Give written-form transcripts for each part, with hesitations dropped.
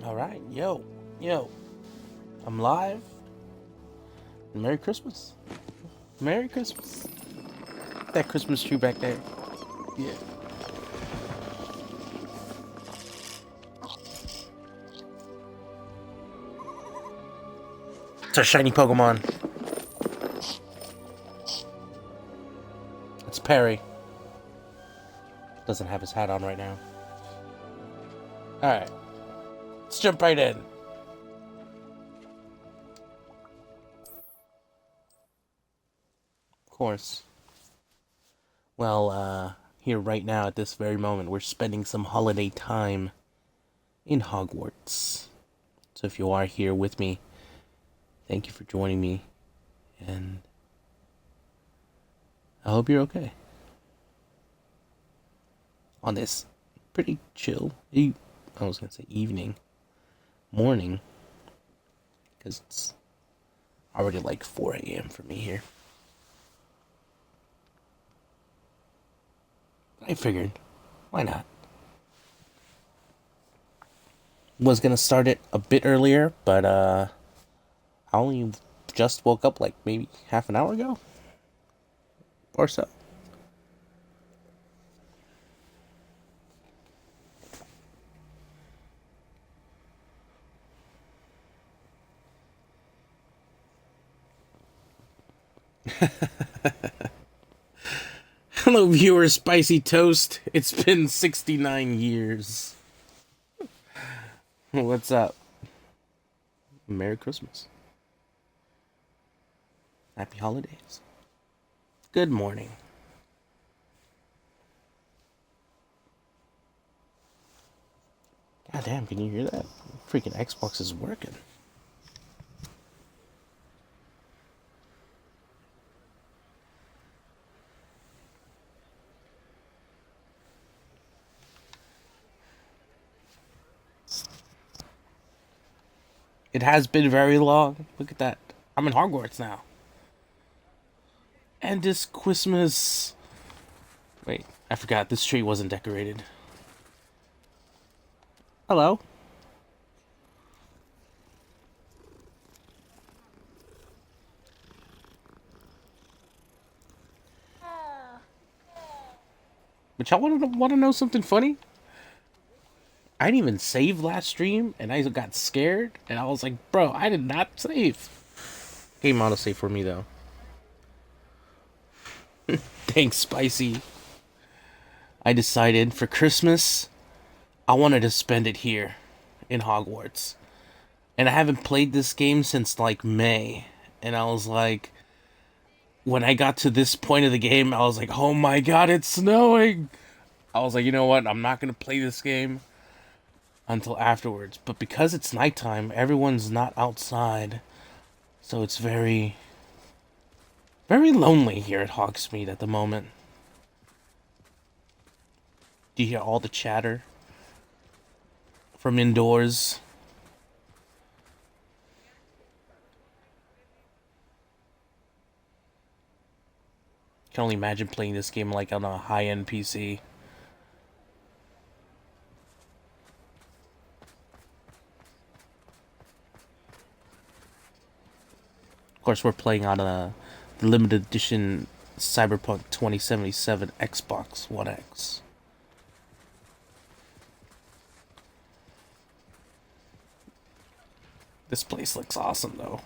Alright, yo, I'm live. Merry Christmas. Merry Christmas. That Christmas tree back there. Yeah. It's our shiny Pokemon. It's Perry. Doesn't have his hat on right now. Alright. Let's jump right in. Of course. Well, here right now at this very moment, we're spending some holiday time in Hogwarts. So if you are here with me, thank you for joining me, and I hope you're okay. On this pretty chill, I was gonna say morning, because it's already like 4 a.m. for me here. I figured, why not? Was gonna start it a bit earlier, but I only just woke up like maybe half an hour ago or so. Hello, viewer Spicy Toast. It's been 69 years. What's up? Merry Christmas. Happy holidays. Good morning. God damn, can you hear that? Freaking Xbox is working. It has been very long. Look at that. I'm in Hogwarts now. And this Christmas... Wait, I forgot. This tree wasn't decorated. Hello. But y'all want to know something funny? I didn't even save last stream, and I got scared, and I was like, bro, I did not save. Game autosave for me, though. Thanks, Spicy. I decided for Christmas, I wanted to spend it here in Hogwarts. And I haven't played this game since, like, May. And I was like, when I got to this point of the game, I was like, oh my god, it's snowing! I was like, you know what, I'm not going to play this game until afterwards. But because it's nighttime, everyone's not outside. So it's very, very lonely here at Hogsmeade at the moment. Do you hear all the chatter from indoors? I can only imagine playing this game like on a high-end PC. Of course, we're playing on the limited edition Cyberpunk 2077 Xbox One X. This place looks awesome, though.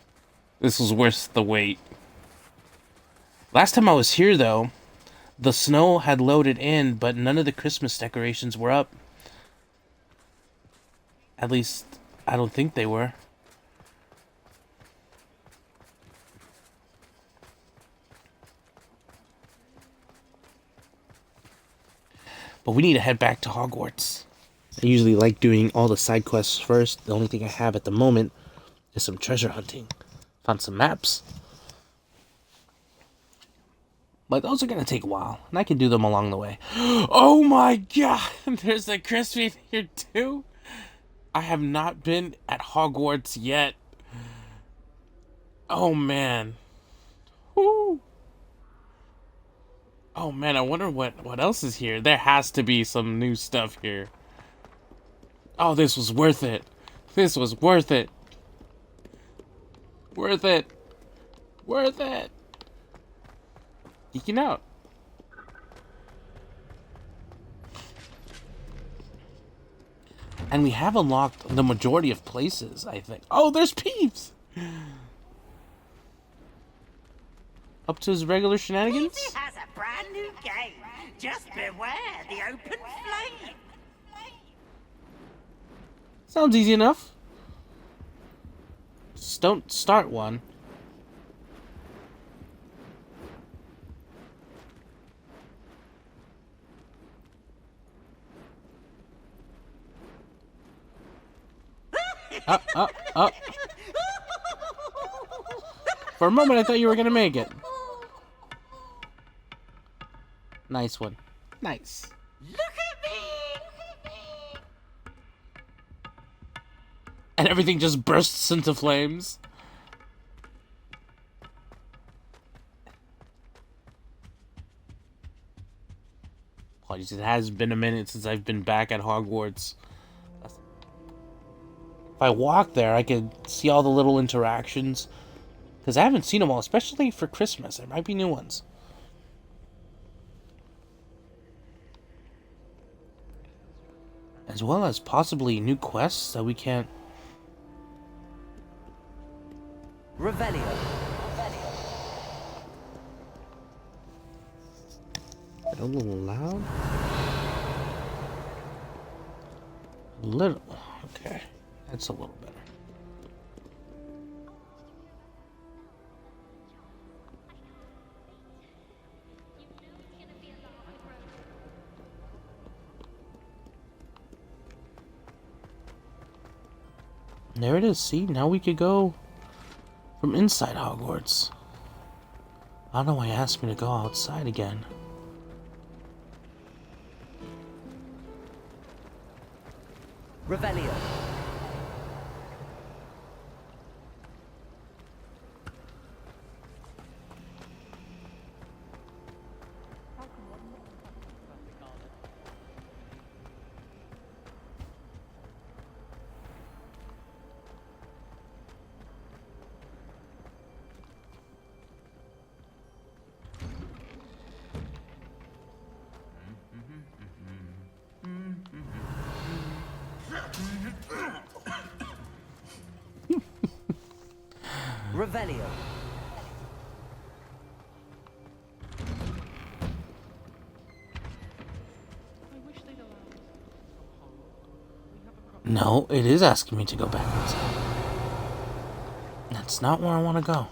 This was worth the wait. Last time I was here, though, the snow had loaded in, but none of the Christmas decorations were up. At least, I don't think they were. But we need to head back to Hogwarts. I usually like doing all the side quests first. The only thing I have at the moment is some treasure hunting. Found some maps. But those are going to take a while. And I can do them along the way. Oh my god! There's a crispy here too? I have not been at Hogwarts yet. Oh man. Woo! Oh man, I wonder what else is here. There has to be some new stuff here. Oh, this was worth it. This was worth it. Worth it. Worth it. Geeking out. And we have unlocked the majority of places, I think. Oh, there's Peeves! Up to his regular shenanigans? Peavy has a brand new game. Just beware the open flame. Sounds easy enough. Just don't start one. Up. For a moment, I thought you were gonna make it. Nice one. Nice. Look at me! And everything just bursts into flames. Apologies, it has been a minute since I've been back at Hogwarts. If I walk there, I could see all the little interactions. Because I haven't seen them all, especially for Christmas. There might be new ones. As well as possibly new quests that we can't... Revelio. A little loud? A little... Okay. That's a little better. There it is. See, now we could go from inside Hogwarts. I don't know why he asked me to go outside again. Revelio. Revelio. No, it is asking me to go back inside. That's not where I want to go.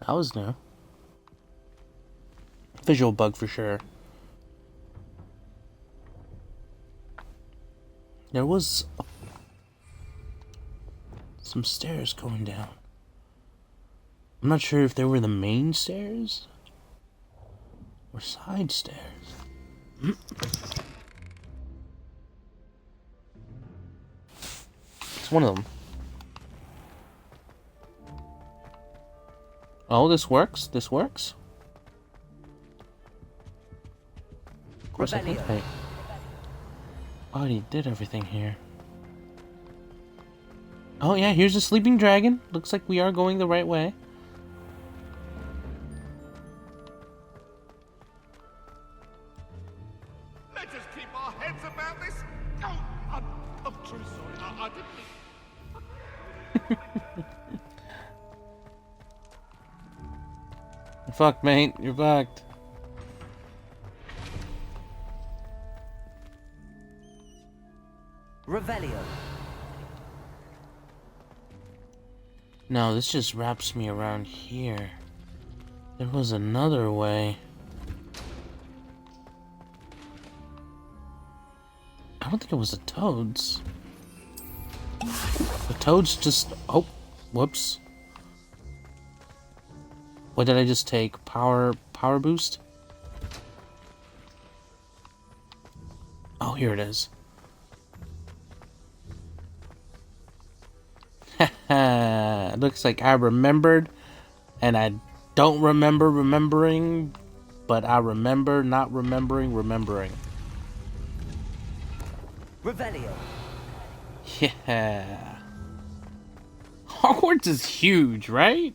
That was new. Visual bug for sure. There was some stairs going down. I'm not sure if they were the main stairs or side stairs. It's one of them. Oh, this works? This works? Of course, I think I already did everything here. Oh yeah, here's a sleeping dragon. Looks like we are going the right way. Let us keep our heads about this. Oh, I'm truly sorry. I didn't. You're fucked, mate. You're fucked. Revelio. No, this just wraps me around here. There was another way. I don't think it was the toads. The toads just... Oh, whoops. What did I just take? Power boost? Oh, here it is. Looks like I remembered, and I don't remember remembering, but I remember not remembering. Revelio. Yeah. Hogwarts is huge, right?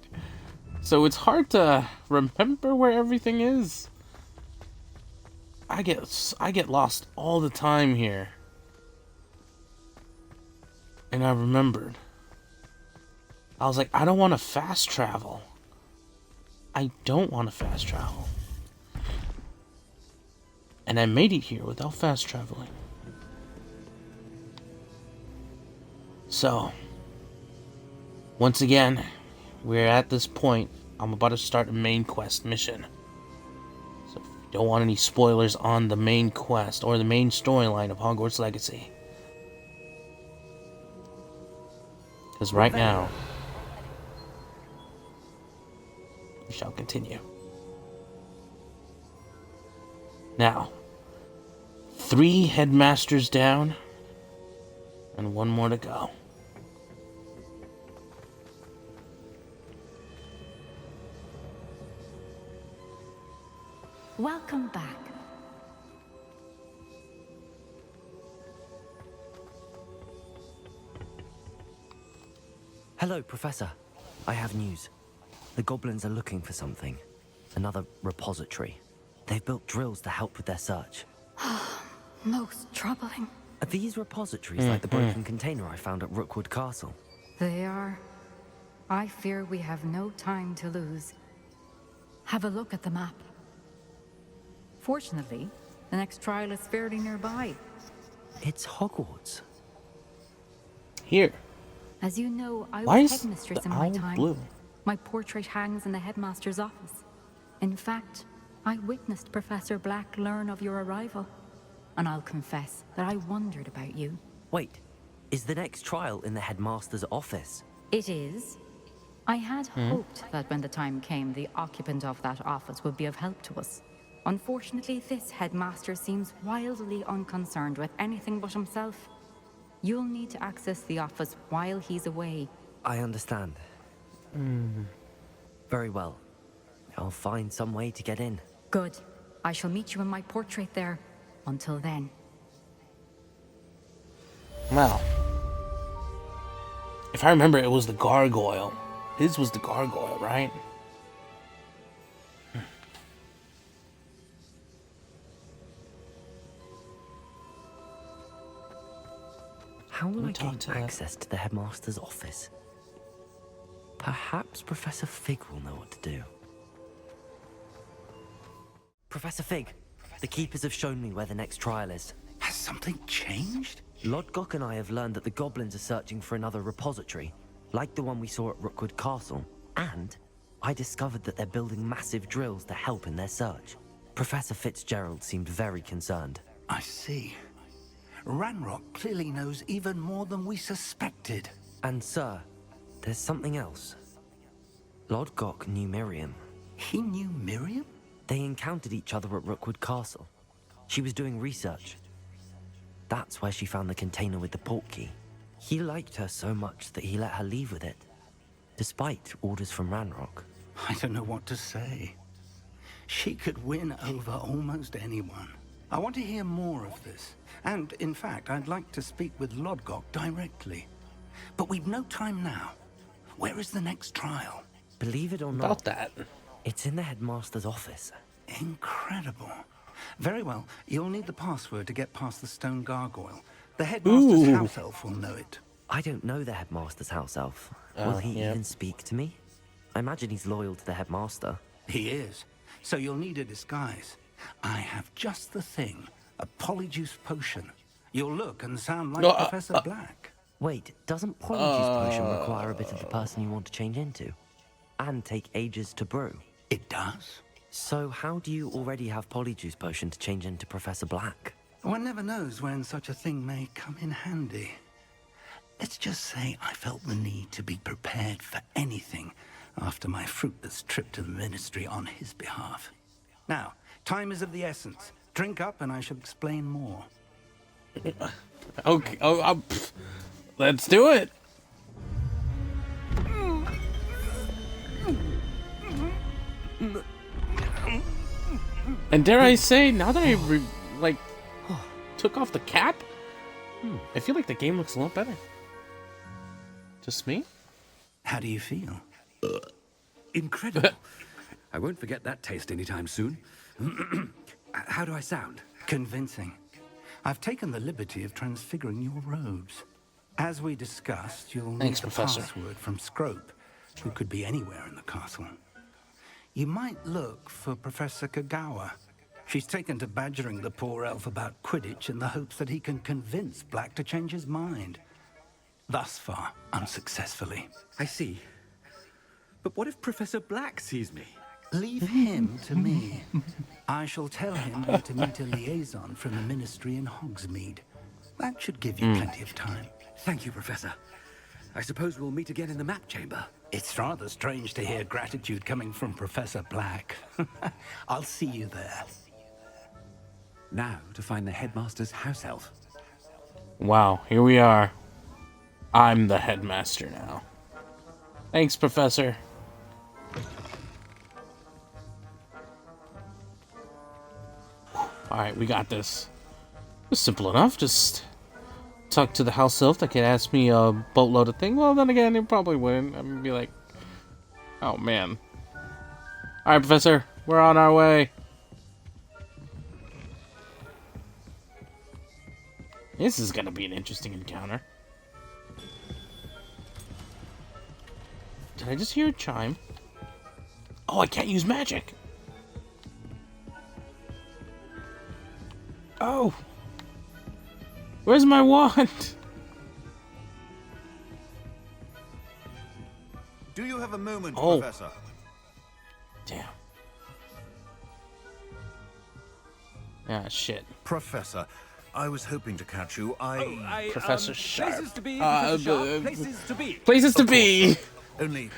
So it's hard to remember where everything is. I get lost all the time here. And I remembered. I was like, I don't want to fast travel. I don't want to fast travel. And I made it here without fast traveling. So, once again, we're at this point. I'm about to start a main quest mission. So, if you don't want any spoilers on the main quest or the main storyline of Hogwarts Legacy. Because right now, we shall continue. Now, 3 headmasters down, and 1 more to go. Welcome back. Hello, Professor. I have news. The goblins are looking for something. Another repository. They've built drills to help with their search. Most troubling. Are these repositories like the broken container I found at Rookwood Castle? They are. I fear we have no time to lose. Have a look at the map. Fortunately, the next trial is fairly nearby. It's Hogwarts. Here. As you know, I Why was is headmistress the in my owl time. blue? My portrait hangs in the headmaster's office. In fact, I witnessed Professor Black learn of your arrival. And I'll confess that I wondered about you. Wait, is the next trial in the headmaster's office? It is. I had hoped that when the time came, the occupant of that office would be of help to us. Unfortunately, this headmaster seems wildly unconcerned with anything but himself. You'll need to access the office while he's away. I understand. Very well. I'll find some way to get in. Good. I shall meet you in my portrait there. Until then. Well, if I remember, it was the gargoyle. His was the gargoyle, right? How will I talk gain to that. access to the headmaster's office? Perhaps Professor Fig will know what to do. Professor Fig, the keepers have shown me where the next trial is. Has something changed? Lodgok and I have learned that the goblins are searching for another repository, like the one we saw at Rookwood Castle. And I discovered that they're building massive drills to help in their search. Professor Fitzgerald seemed very concerned. I see. Ranrock clearly knows even more than we suspected. And sir, there's something else. Lodgok knew Miriam. He knew Miriam? They encountered each other at Rookwood Castle. She was doing research. That's where she found the container with the portkey. He liked her so much that he let her leave with it, despite orders from Ranrock. I don't know what to say. She could win over almost anyone. I want to hear more of this. And, in fact, I'd like to speak with Lodgok directly. But we've no time now. Where is the next trial? Believe it or About not, that. it's in the headmaster's office. Incredible. Very well. You'll need the password to get past the stone gargoyle. The headmaster's house elf will know it. I don't know the headmaster's house elf. Will he yeah. even speak to me? I imagine he's loyal to the headmaster. He is. So you'll need a disguise. I have just the thing. A polyjuice potion. You'll look and sound like Professor Black. Wait, doesn't Polyjuice Potion require a bit of the person you want to change into? And take ages to brew? It does. So how do you already have Polyjuice Potion to change into Professor Black? One never knows when such a thing may come in handy. Let's just say I felt the need to be prepared for anything after my fruitless trip to the ministry on his behalf. Now, time is of the essence. Drink up and I shall explain more. Okay. Oh, let's do it. And dare I say, now that I took off the cap, I feel like the game looks a lot better. Just me? How do you feel? Incredible. I won't forget that taste anytime soon. How do I sound? Convincing. I've taken the liberty of transfiguring your robes. As we discussed, you'll need Thanks, the Professor. password from Scrope, who could be anywhere in the castle. You might look for Professor Kagawa. She's taken to badgering the poor elf about Quidditch in the hopes that he can convince Black to change his mind. Thus far, unsuccessfully. I see. But what if Professor Black sees me? Leave him to me. I shall tell him you're to meet a liaison from the Ministry in Hogsmeade. That should give you plenty of time. Thank you, Professor. I suppose we'll meet again in the map chamber. It's rather strange to hear gratitude coming from Professor Black. I'll see you there. Now to find the headmaster's house elf. Wow, here we are. I'm the headmaster now. Thanks, Professor. Alright, we got this. It's simple enough. Just talk to the house elf that could ask me a boatload of things. Well, then again, it probably wouldn't. I'm gonna be like, oh man. Alright, Professor, we're on our way. This is gonna be an interesting encounter. Did I just hear a chime? Oh, I can't use magic. Oh. Where's my wand? Do you have a moment, Oh. Professor? Damn. Ah, shit. Professor, I was hoping to catch you. Professor Sharp. Places to be, Professor Sharp. Places to be. Places to be. Only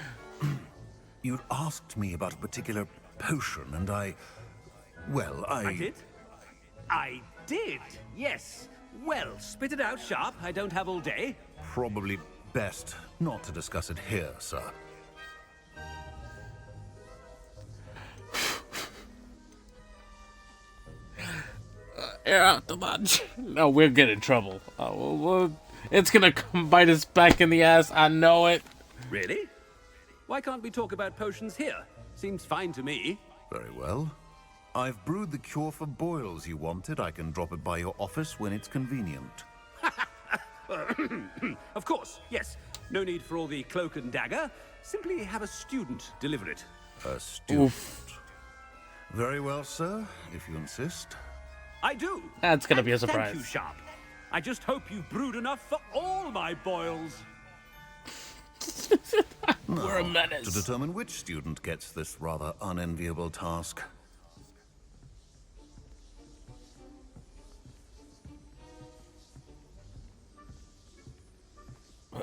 you'd asked me about a particular potion, and I did? I did, yes. Well, spit it out, Sharp. I don't have all day. probably best not to discuss it here, sir. Air out the lunch. No, we'll get in trouble. It's gonna come bite us back in the ass. I know it. Really? Why can't we talk about potions here? Seems fine to me. Very well. I've brewed the cure for boils you wanted. I can drop it by your office when it's convenient. Of course, yes. No need for all the cloak and dagger. Simply have a student deliver it. A student. Very well, sir, if you insist. I do. That's gonna be a And surprise. Thank you, Sharp. I just hope you've brewed enough for all my boils. We're a To menace. determine which student gets this rather unenviable task.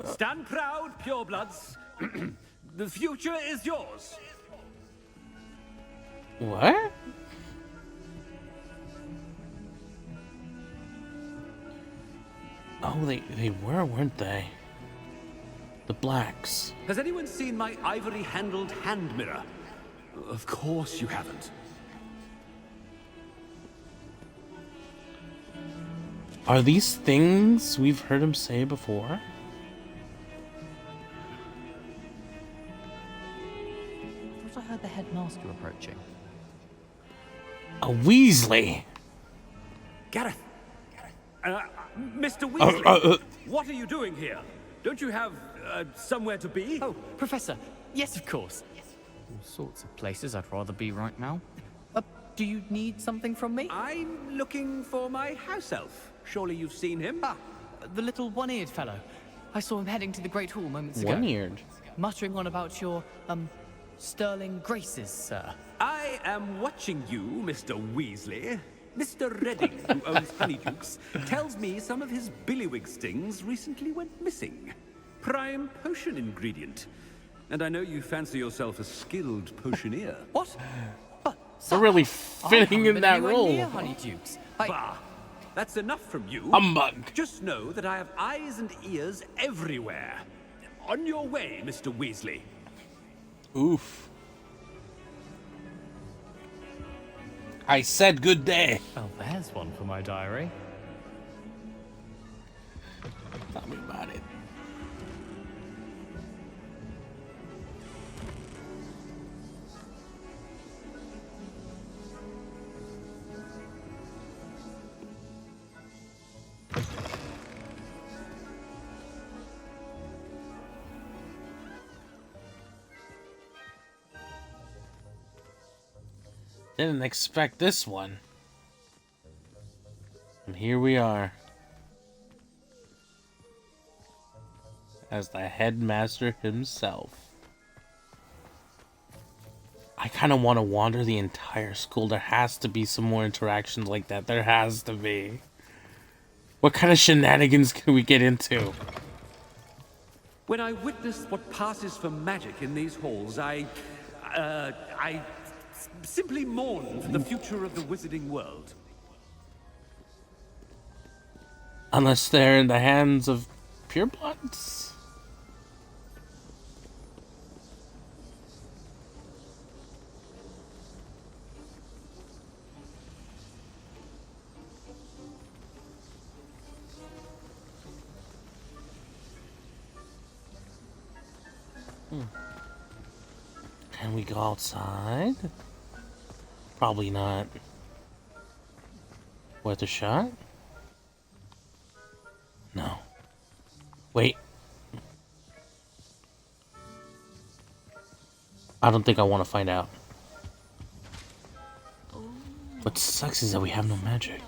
Stand proud, purebloods. The future is yours. What? Oh, they were, weren't they? The Blacks. Has anyone seen my ivory-handled hand mirror? Of course you haven't. Are these things we've heard him say before? I thought I heard the headmaster approaching. A Weasley. Gareth. Mr. Weasley, what are you doing here? Don't you have somewhere to be? Oh, Professor. Yes, of course. All sorts of places I'd rather be right now. Do you need something from me? I'm looking for my house elf. Surely you've seen him? Ah, the little one-eared fellow. I saw him heading to the Great Hall moments ago. One-eared. Muttering on about your, sterling graces, sir. I am watching you, Mr. Weasley. Mr. Redding, who owns Honeydukes, tells me some of his billywig stings recently went missing. Prime potion ingredient. And I know you fancy yourself a skilled potioneer. What? But, They're sir, really I fitting haven't in been that anywhere role. near Honeydukes. Bah! That's enough from you. Humbug. Just know that I have eyes and ears everywhere. On your way, Mr. Weasley. Oof. I said good day. Well, there's one for my diary. Tell me about it. Didn't expect this one. And here we are. As the headmaster himself. I kind of want to wander the entire school. There has to be some more interactions like that. There has to be. What kind of shenanigans can we get into? When I witness what passes for magic in these halls, I simply mourn for the future of the wizarding world. Unless they're in the hands of purebloods? Can we go outside? Probably not. Worth a shot? No. Wait. I don't think I want to find out. What sucks is that we have no magic.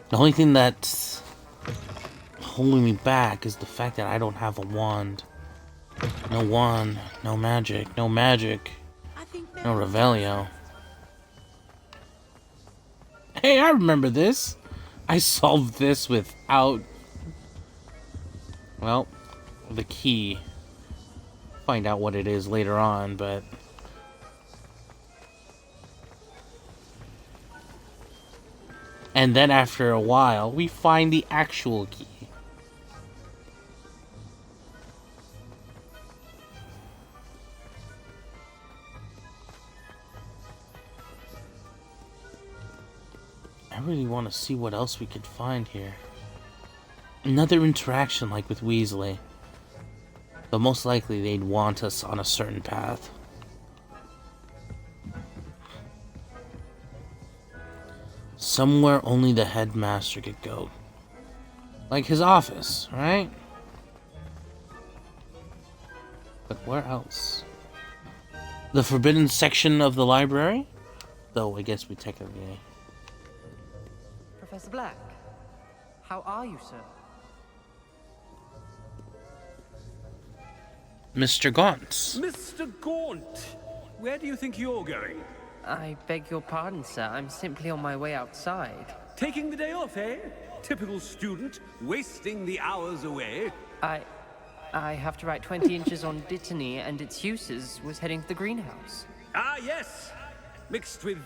The only thing that's holding me back is the fact that I don't have a wand. No wand, no magic, no Revelio. Hey, I remember this. I solved this without, well, the key. Find out what it is later on, but... And then after a while, we find the actual key. I really want to see what else we could find here. Another interaction like with Weasley. But most likely they'd want us on a certain path. Somewhere only the headmaster could go. Like his office, right? But where else? The forbidden section of the library? Though I guess we technically... Professor Black, how are you, sir? Mr. Gaunt. Mr. Gaunt, where do you think you're going? I beg your pardon, sir. I'm simply on my way outside. Taking the day off, eh? Typical student, wasting the hours away. I have to write 20 inches on Dittany and its uses. Was heading to the greenhouse. Ah, yes. Mixed with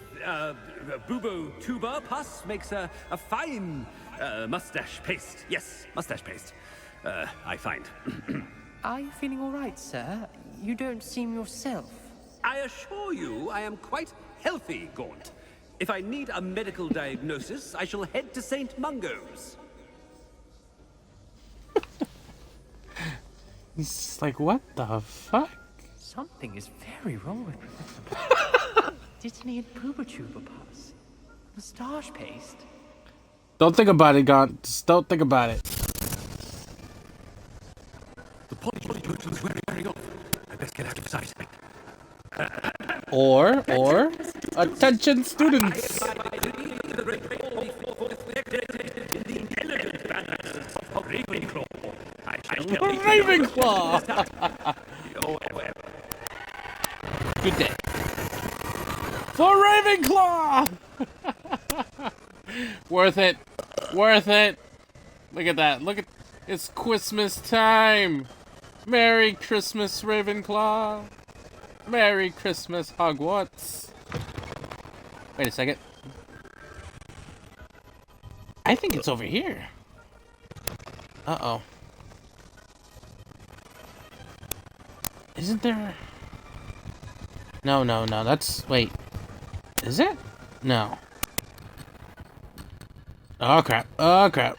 bubo tuba pus makes a fine mustache paste. Yes, mustache paste. I find. Are you feeling all right, sir? You don't seem yourself. I assure you I am quite healthy, Gaunt. If I need a medical diagnosis, I shall head to St. Mungo's. He's like, what the fuck? Something is very wrong with Professor. Dittany and Pooba Pus. Moustache paste. Don't think about it, Gaunt. Just don't think about it. The polyjuice is wearing off. I best get out of sight. Or, attention students! Ravenclaw! Good day. For Ravenclaw! Worth it. Worth it. Look at that. Look at... It's Christmas time. Merry Christmas, Ravenclaw. Merry Christmas, Hogwarts. Wait a second. I think it's over here. Uh-oh. Isn't there... No, no, no. That's... Wait. Is it? No. Oh, crap. Oh, crap.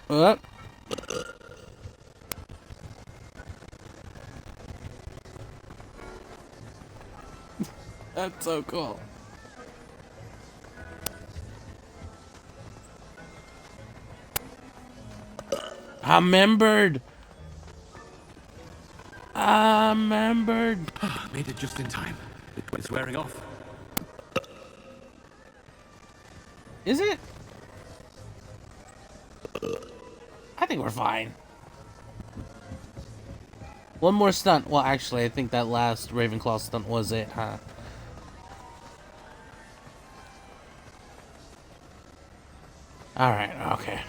That's so cool. I remembered. Made it just in time. It's wearing off. Is it? I think we're fine. One more stunt. Well, actually, I think that last Ravenclaw stunt was it, huh? Alright, okay.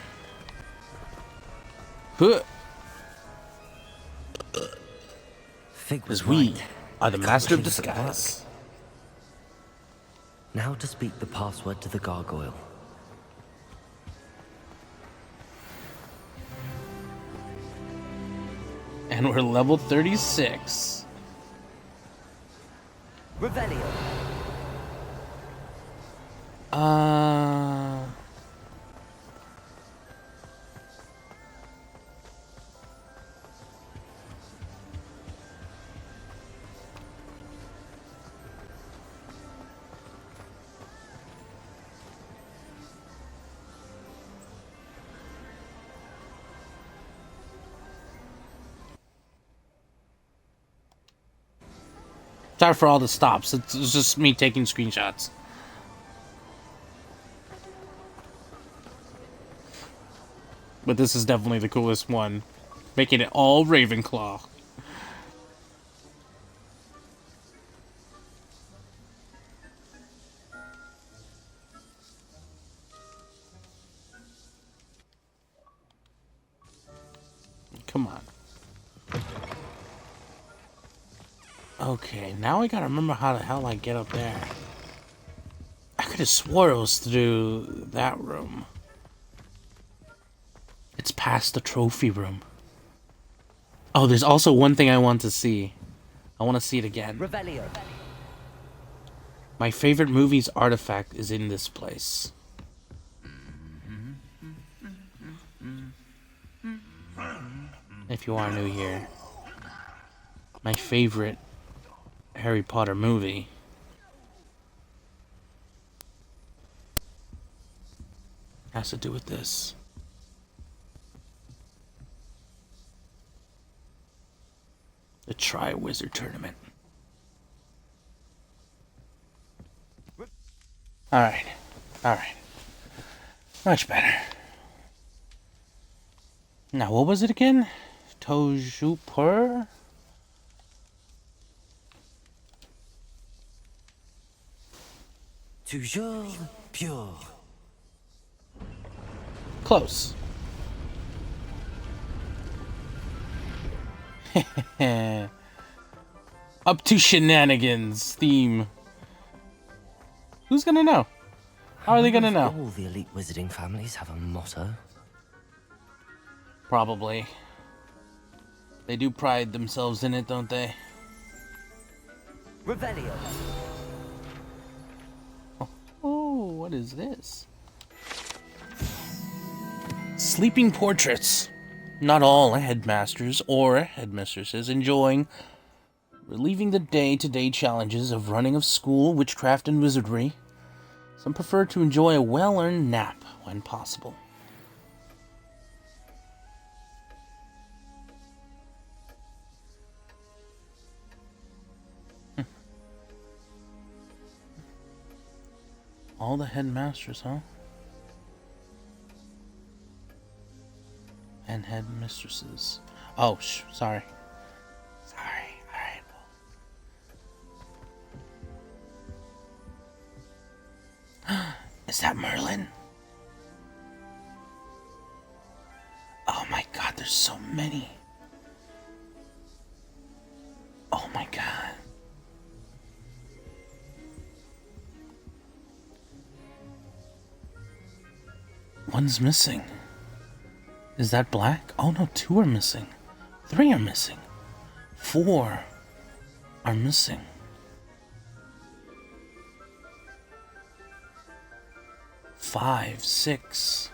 Fig was Because we right. are the master of Accomplishing some work. disguise. Now to speak the password to the gargoyle. And we're level 36. Revelio. Sorry for all the stops. It's just me taking screenshots. But this is definitely the coolest one. Making it all Ravenclaw. Come on. Okay, now I gotta remember how the hell I get up there. I could have swore it was through that room. It's past the trophy room. Oh, there's also one thing I want to see. I want to see it again. Revelio. My favorite movie's artifact is in this place. If you are new here, my favorite Harry Potter movie has to do with this. The Tri-Wizard Tournament. Alright. Alright. Much better. Now, what was it again? Tojupur? Toujours pure. Close. Up to shenanigans theme. Who's gonna know? How are they gonna know? All the elite wizarding families have a motto. Probably. They do pride themselves in it, don't they? Revelio. Oh, what is this? Sleeping portraits. Not all headmasters or headmistresses enjoying relieving the day-to-day challenges of running of school, witchcraft, and wizardry. Some prefer to enjoy a well-earned nap when possible. All the headmasters, huh? And headmistresses. Oh, sorry. Sorry. Alright. Is that Merlin? Oh my god, there's so many. Oh my god. One's missing. Is that black? Oh no, 2 are missing. 3 are missing. 4 are missing. 5, 6.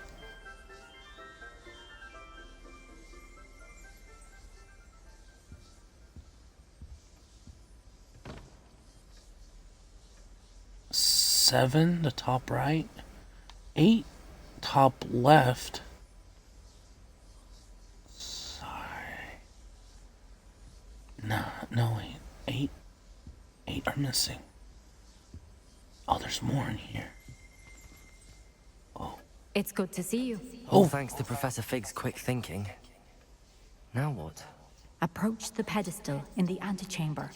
Seven, the top right. 8, top left. Sorry. No, wait. 8. 8 are missing. Oh, there's more in here. Oh. It's good to see you. All thanks to Professor Fig's quick thinking. Now what? Approach the pedestal in the antechamber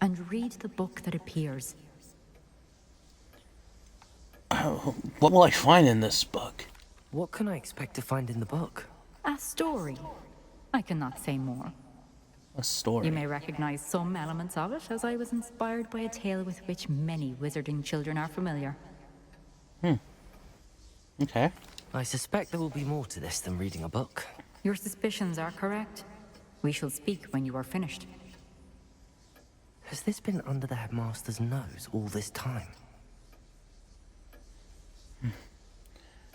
and read the book that appears. What will I find in this book? What can I expect to find in the book? A story. I cannot say more. A story. You may recognize some elements of it, as I was inspired by a tale with which many wizarding children are familiar. Okay. I suspect there will be more to this than reading a book. Your suspicions are correct. We shall speak when you are finished. Has this been under the headmaster's nose all this time?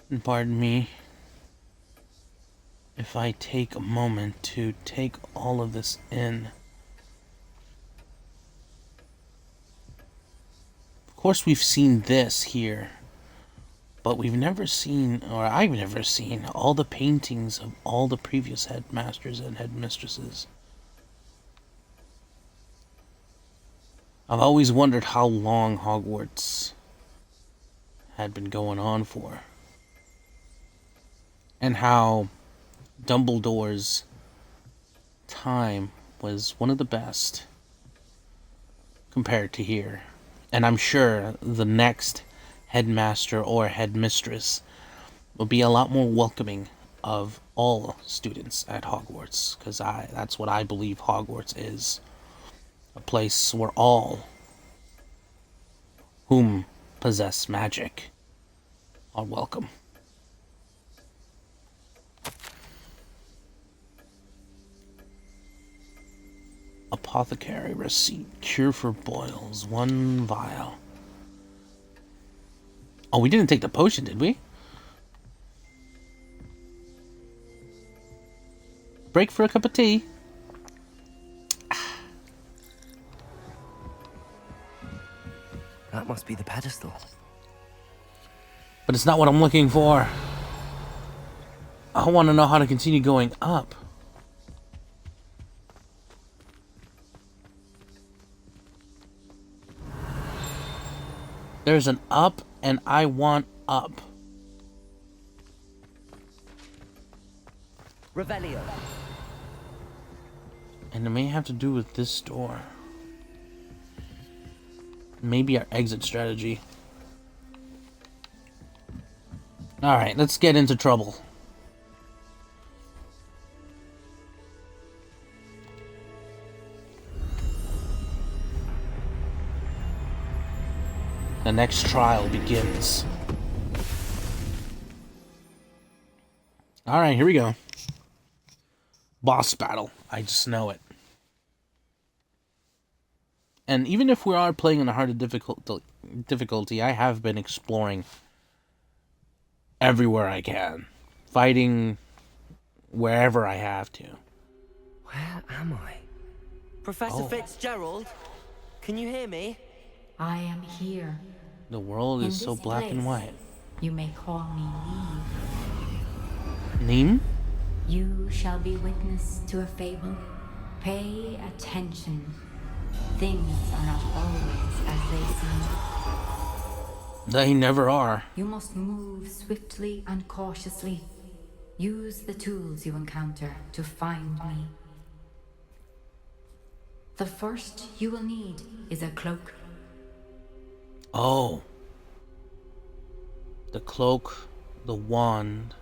And pardon me if I take a moment to take all of this in. Of course, we've seen this here, but we've never seen, or I've never seen, all the paintings of all the previous headmasters and headmistresses. I've always wondered how long Hogwarts had been going on for, and how Dumbledore's time was one of the best compared to here. And I'm sure the next headmaster or headmistress will be a lot more welcoming of all students at Hogwarts, because that's what I believe Hogwarts is. A place where all whom possess magic are welcome. Apothecary receipt. Cure for boils. 1 vial. Oh, we didn't take the potion, did we? Break for a cup of tea. That must be the pedestal. But it's not what I'm looking for. I want to know how to continue going up. There's an up, and I want up. Revelio. And it may have to do with this door. Maybe our exit strategy. Alright, let's get into trouble. The next trial begins. Alright, here we go. Boss battle. I just know it. And even if we are playing on a harder difficulty, I have been exploring everywhere I can. Fighting wherever I have to. Where am I? Professor Fitzgerald? Can you hear me? I am here. The world is In so this black and place. white. You may call me Neve. Neem? You shall be witness to a fable. Pay attention. Things are not always as they seem. They never are. You must move swiftly and cautiously. Use the tools you encounter to find me. The first you will need is a cloak. Oh. The cloak, the wand.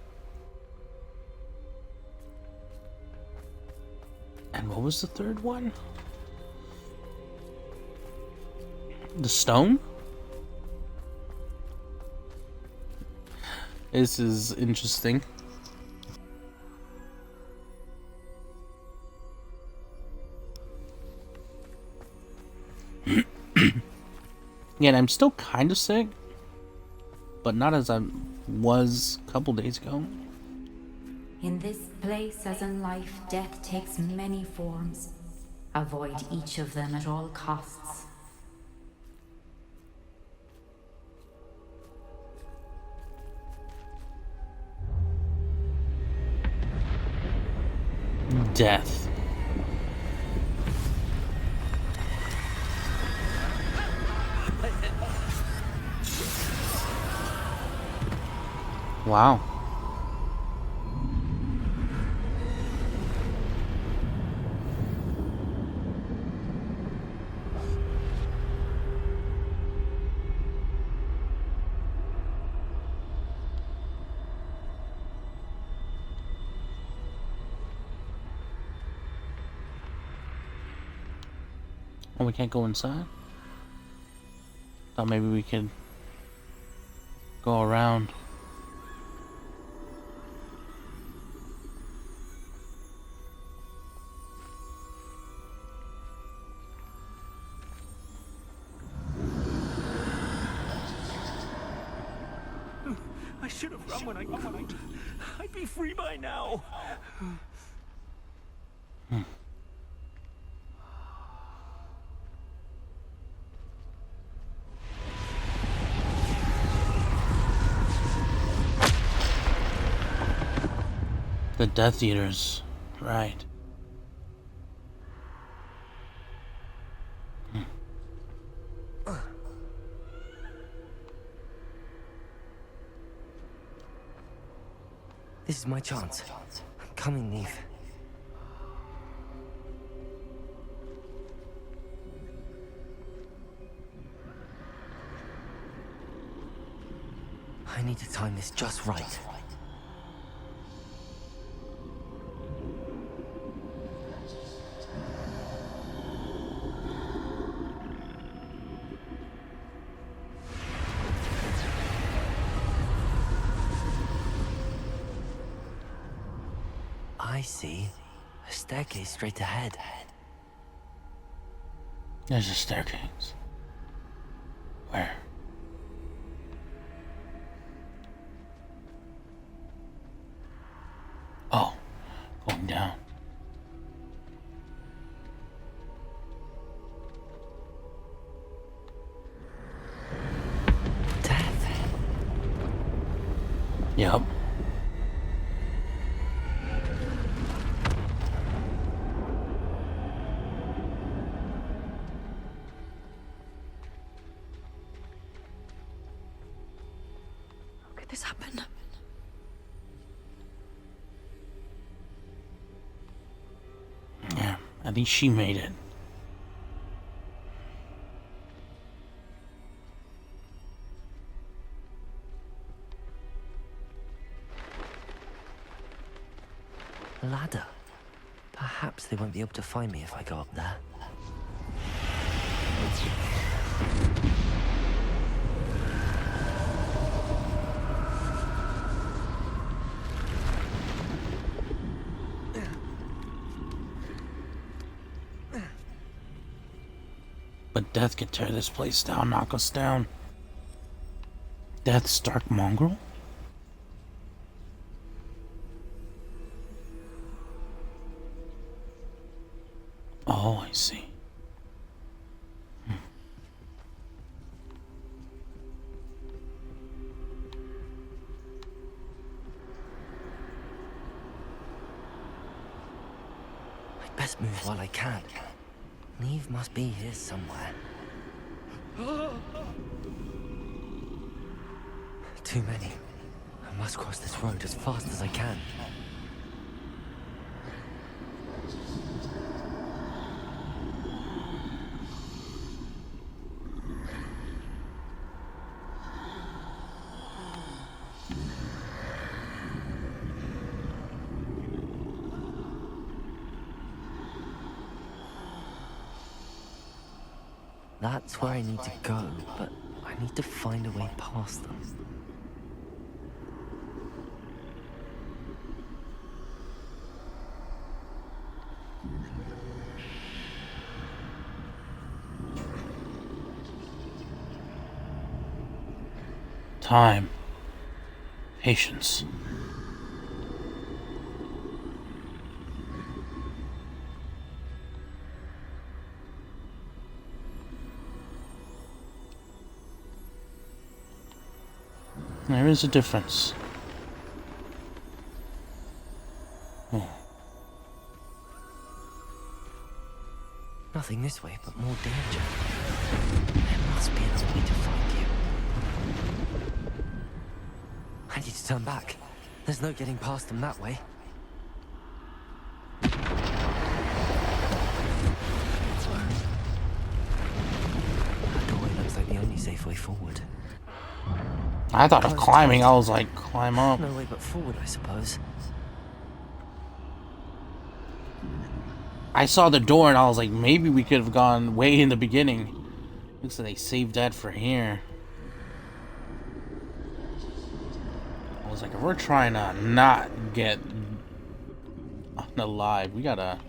And what was the third one? The stone? This is interesting. Yeah, and I'm still kind of sick, but not as I was a couple days ago. In this place, as in life, death takes many forms. Avoid each of them at all costs. Death. Wow. Oh, we can't go inside? Thought maybe we could go around. I should have run when I could. I'd be free by now. The Death Eaters, right. This is my chance. I'm coming, Neve. I need to time this just right. I see a staircase straight ahead. There's a staircase. Where? Oh, going down. Death. Yep. This happen? Yeah, I think she made it. A ladder. Perhaps they won't be able to find me if I go up there. But Death can tear this place down, knock us down. Death's dark mongrel? Oh, I see. I'd best move while I can. Neve must be here somewhere. Too many. I must cross this road as fast as I can. That's where I need to go, but I need to find a way past them. Time. Patience. There is a difference. Nothing this way, but more danger. There must be another way to find you. I need to turn back. There's no getting past them that way. That doorway looks like the only safe way forward. I thought of climbing. I was like, climb up. No way but forward, I suppose. I saw the door and I was like, maybe we could have gone way in the beginning. Looks like they saved that for here. I was like, if we're trying to not get unalive, we gotta...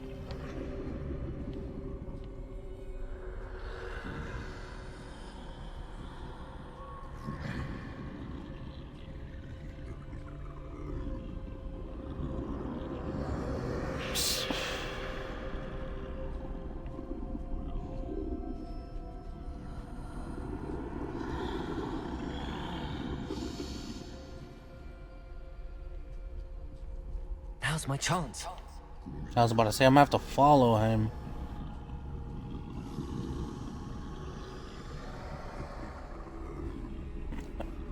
Now's my chance. I was about to say, I'm gonna have to follow him.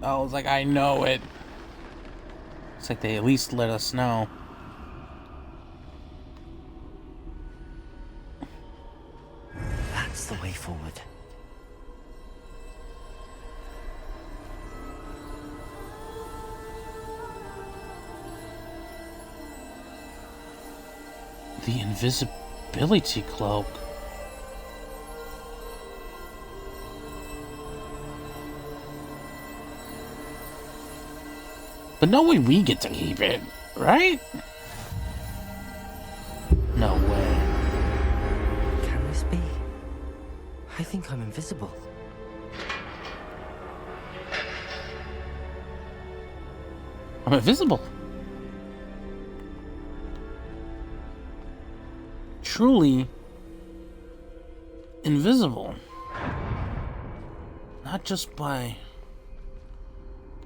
I was like, I know it. It's like they at least let us know. That's the way forward. The invisibility cloak. But no way we get to keep it, right? No way. Can this be? I think I'm invisible. I'm invisible. Truly invisible. Not just by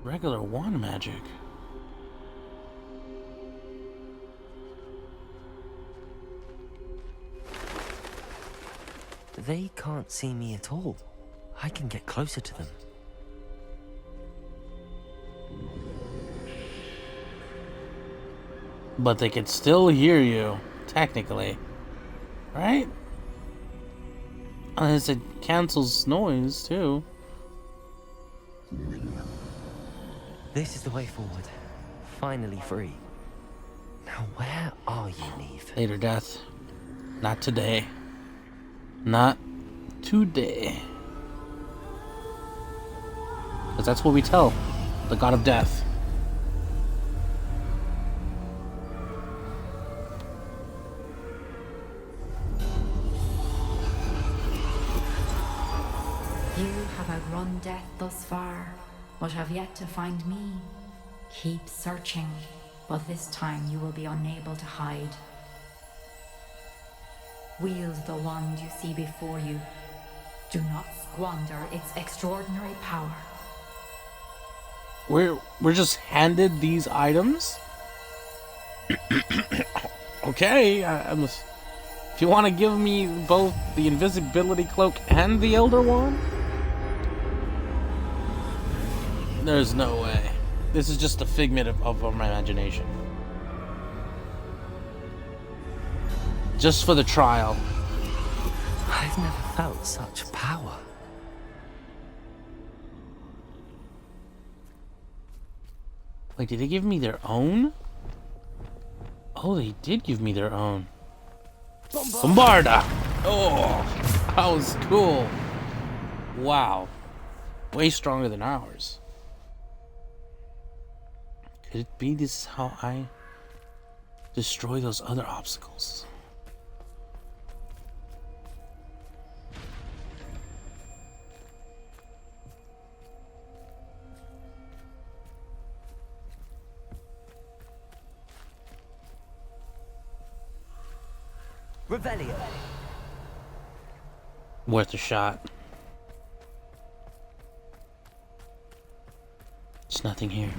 regular wand magic. They can't see me at all. I can get closer to them. But they could still hear you, technically. Right? Unless it cancels noise, too. This is the way forward. Finally free. Now where are you, Neve? Later, Death. Not today. Not today. Because that's what we tell the God of Death. You have outrun death thus far, but have yet to find me. Keep searching, but this time you will be unable to hide. Wield the wand you see before you. Do not squander its extraordinary power. We're just handed these items? Okay, if you want to give me both the invisibility cloak and the Elder Wand? There's no way. This is just a figment of my imagination. Just for the trial. I've never felt such power. Wait, did they give me their own? Oh, they did give me their own. Bombarda! Oh, that was cool. Wow. Way stronger than ours. Could it be this is how I destroy those other obstacles? Revelio. Worth a shot. There's nothing here.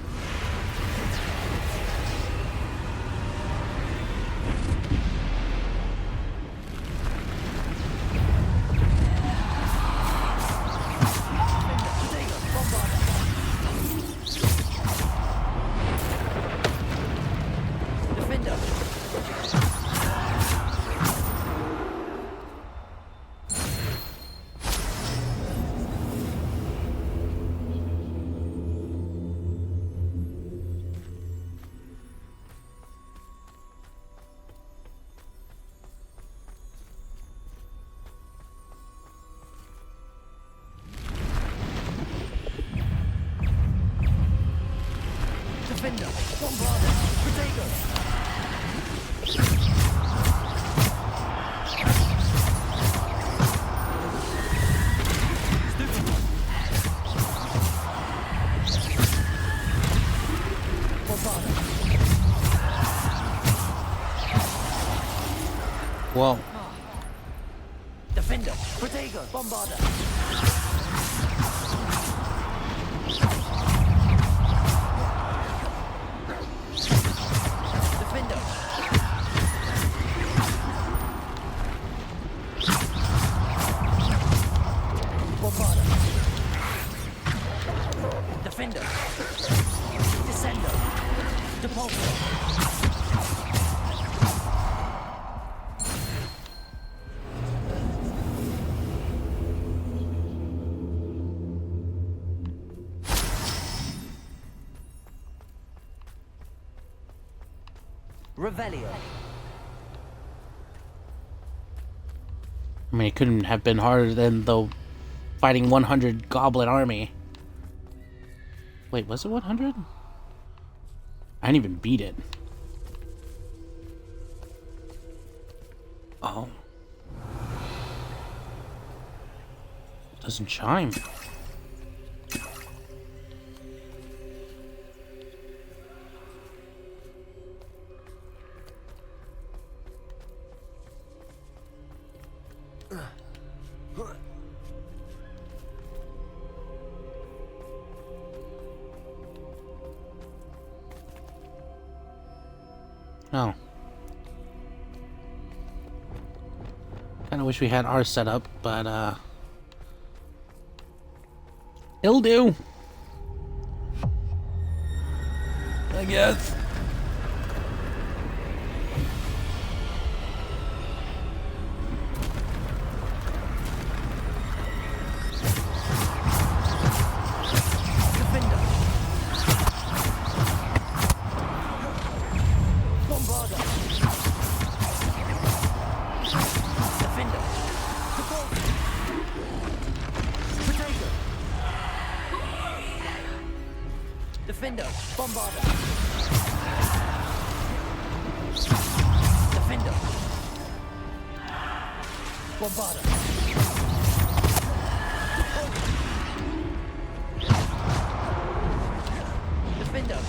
Whoa. Defender, Protego, Bombarder. Defender. Bombarder. Defender. Descender. Depulsor. Revelio. I mean, it couldn't have been harder than the fighting 100 goblin army. Wait, was it 100? I didn't even beat it. Oh. It doesn't chime. Oh. Kinda wish we had ours set up, but it'll do, I guess. Defender, Bombarder. Defender. Bombarder. Defender.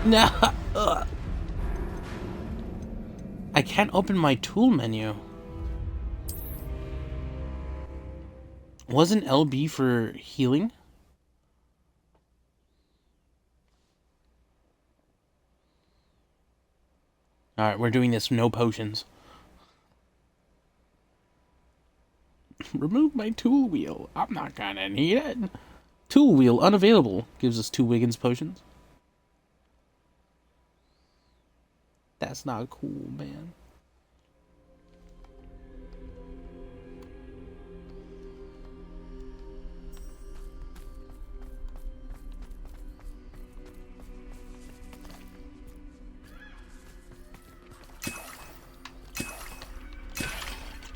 No. Ugh. I can't open my tool menu. Wasn't LB for healing? Alright, we're doing this no potions. Remove my tool wheel. I'm not gonna need it. Tool wheel unavailable. Gives us 2 Wiggins potions. That's not cool, man.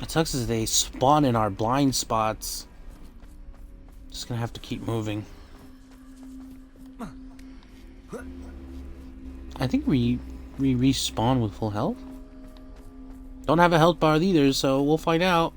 It sucks as they spawn in our blind spots. Just gonna have to keep moving. I think we respawn with full health. Don't have a health bar either, so we'll find out.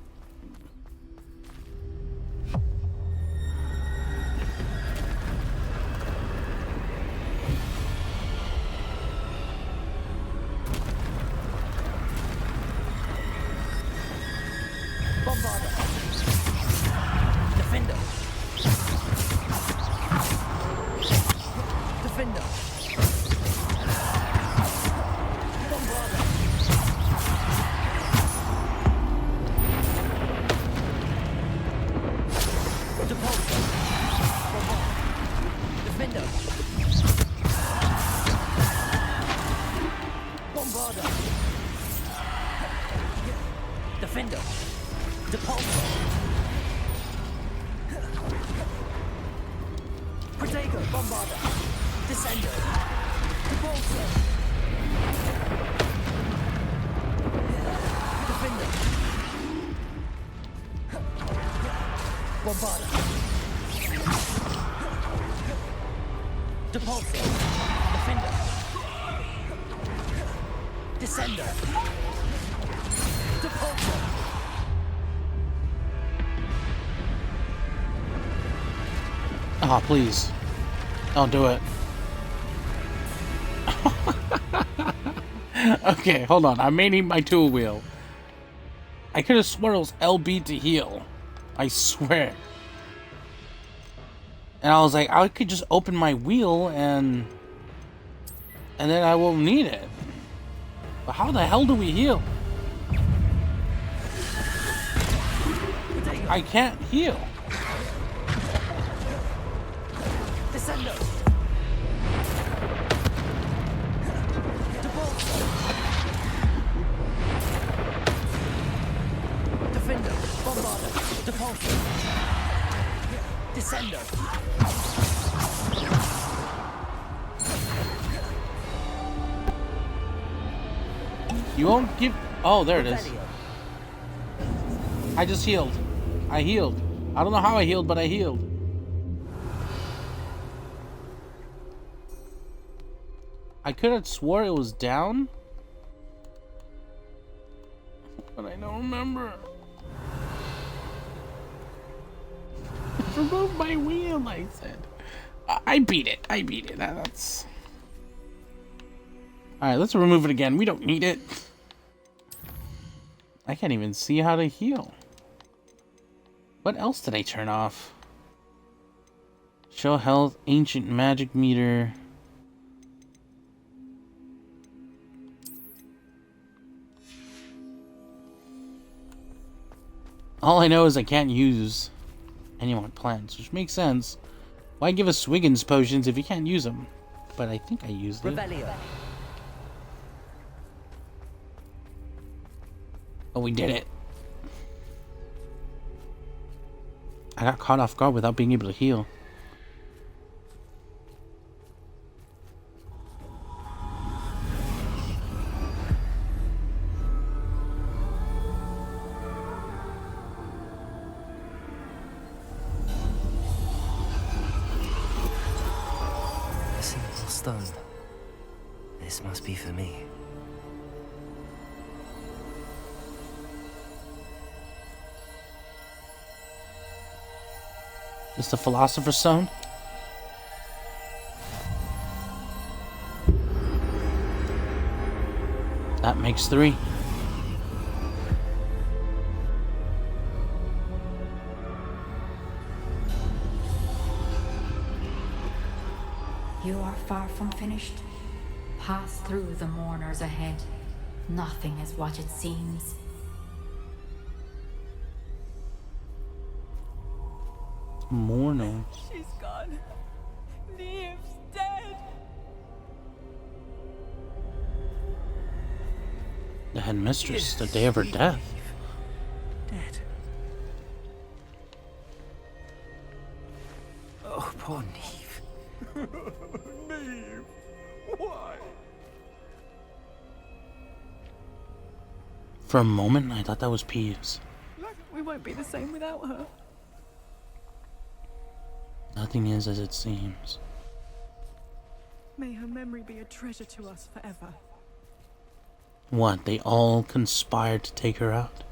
Oh, please. Don't do it. Okay, hold on. I may need my tool wheel. I could have sworn it was LB to heal. I swear. And I was like, I could just open my wheel and then I won't need it. But how the hell do we heal? I can't heal. You won't give... Oh, there it is. I just healed. I healed. I don't know how I healed, but I healed. I could have swore it was down. But I don't remember. Remove my wheel, I said. I beat it. I beat it. That's... Alright, let's remove it again. We don't need it. I can't even see how to heal. What else did I turn off? Show health, ancient magic meter. All I know is I can't use any more plants, which makes sense. Why give us Wiggins potions if you can't use them? But I think I used them. Oh, we did it. I got caught off guard without being able to heal. A single stone. This must be for me. Is the Philosopher's Stone? That makes 3. You are far from finished. Pass through the mourners ahead. Nothing is what it seems. Mourner. She's gone. Neve's dead. The headmistress, the day of her death. Dead. Oh, poor Neve. Neve! Why? For a moment, I thought that was Peeves. We won't be the same without her. Nothing is as it seems. May her memory be a treasure to us forever. What, they all conspired to take her out?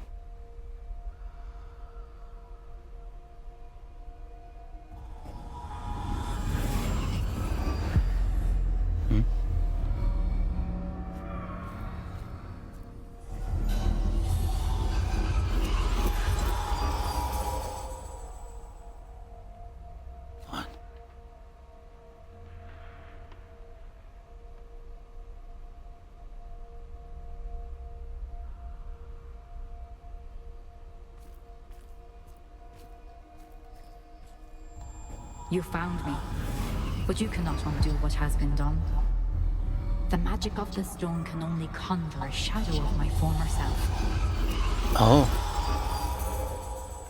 What? You found me, but you cannot undo what has been done. The magic of the stone can only conjure a shadow of my former self. Oh.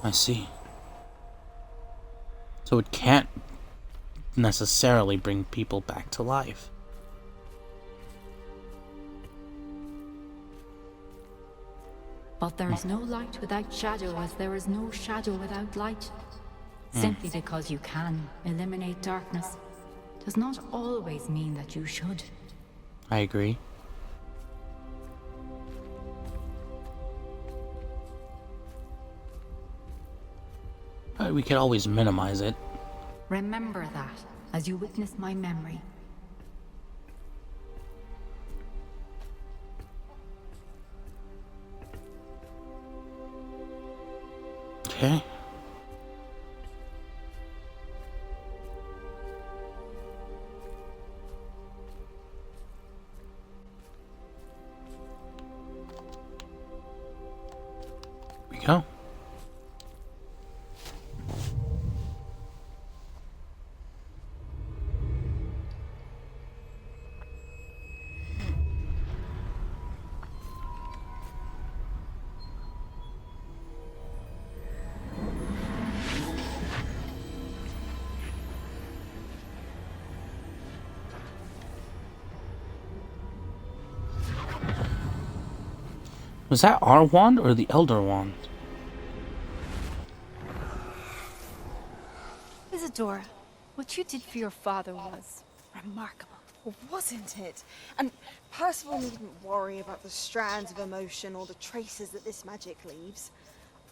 I see. So it can't necessarily bring people back to life. But there is no light without shadow, as there is no shadow without light. Simply because you can eliminate darkness does not always mean that you should. I agree. We could always minimize it. Remember that as you witness my memory. Okay. Here we go. Was that our wand or the Elder Wand? Isadora, what you did for your father was remarkable. Well, wasn't it? And Percival needn't worry about the strands of emotion or the traces that this magic leaves.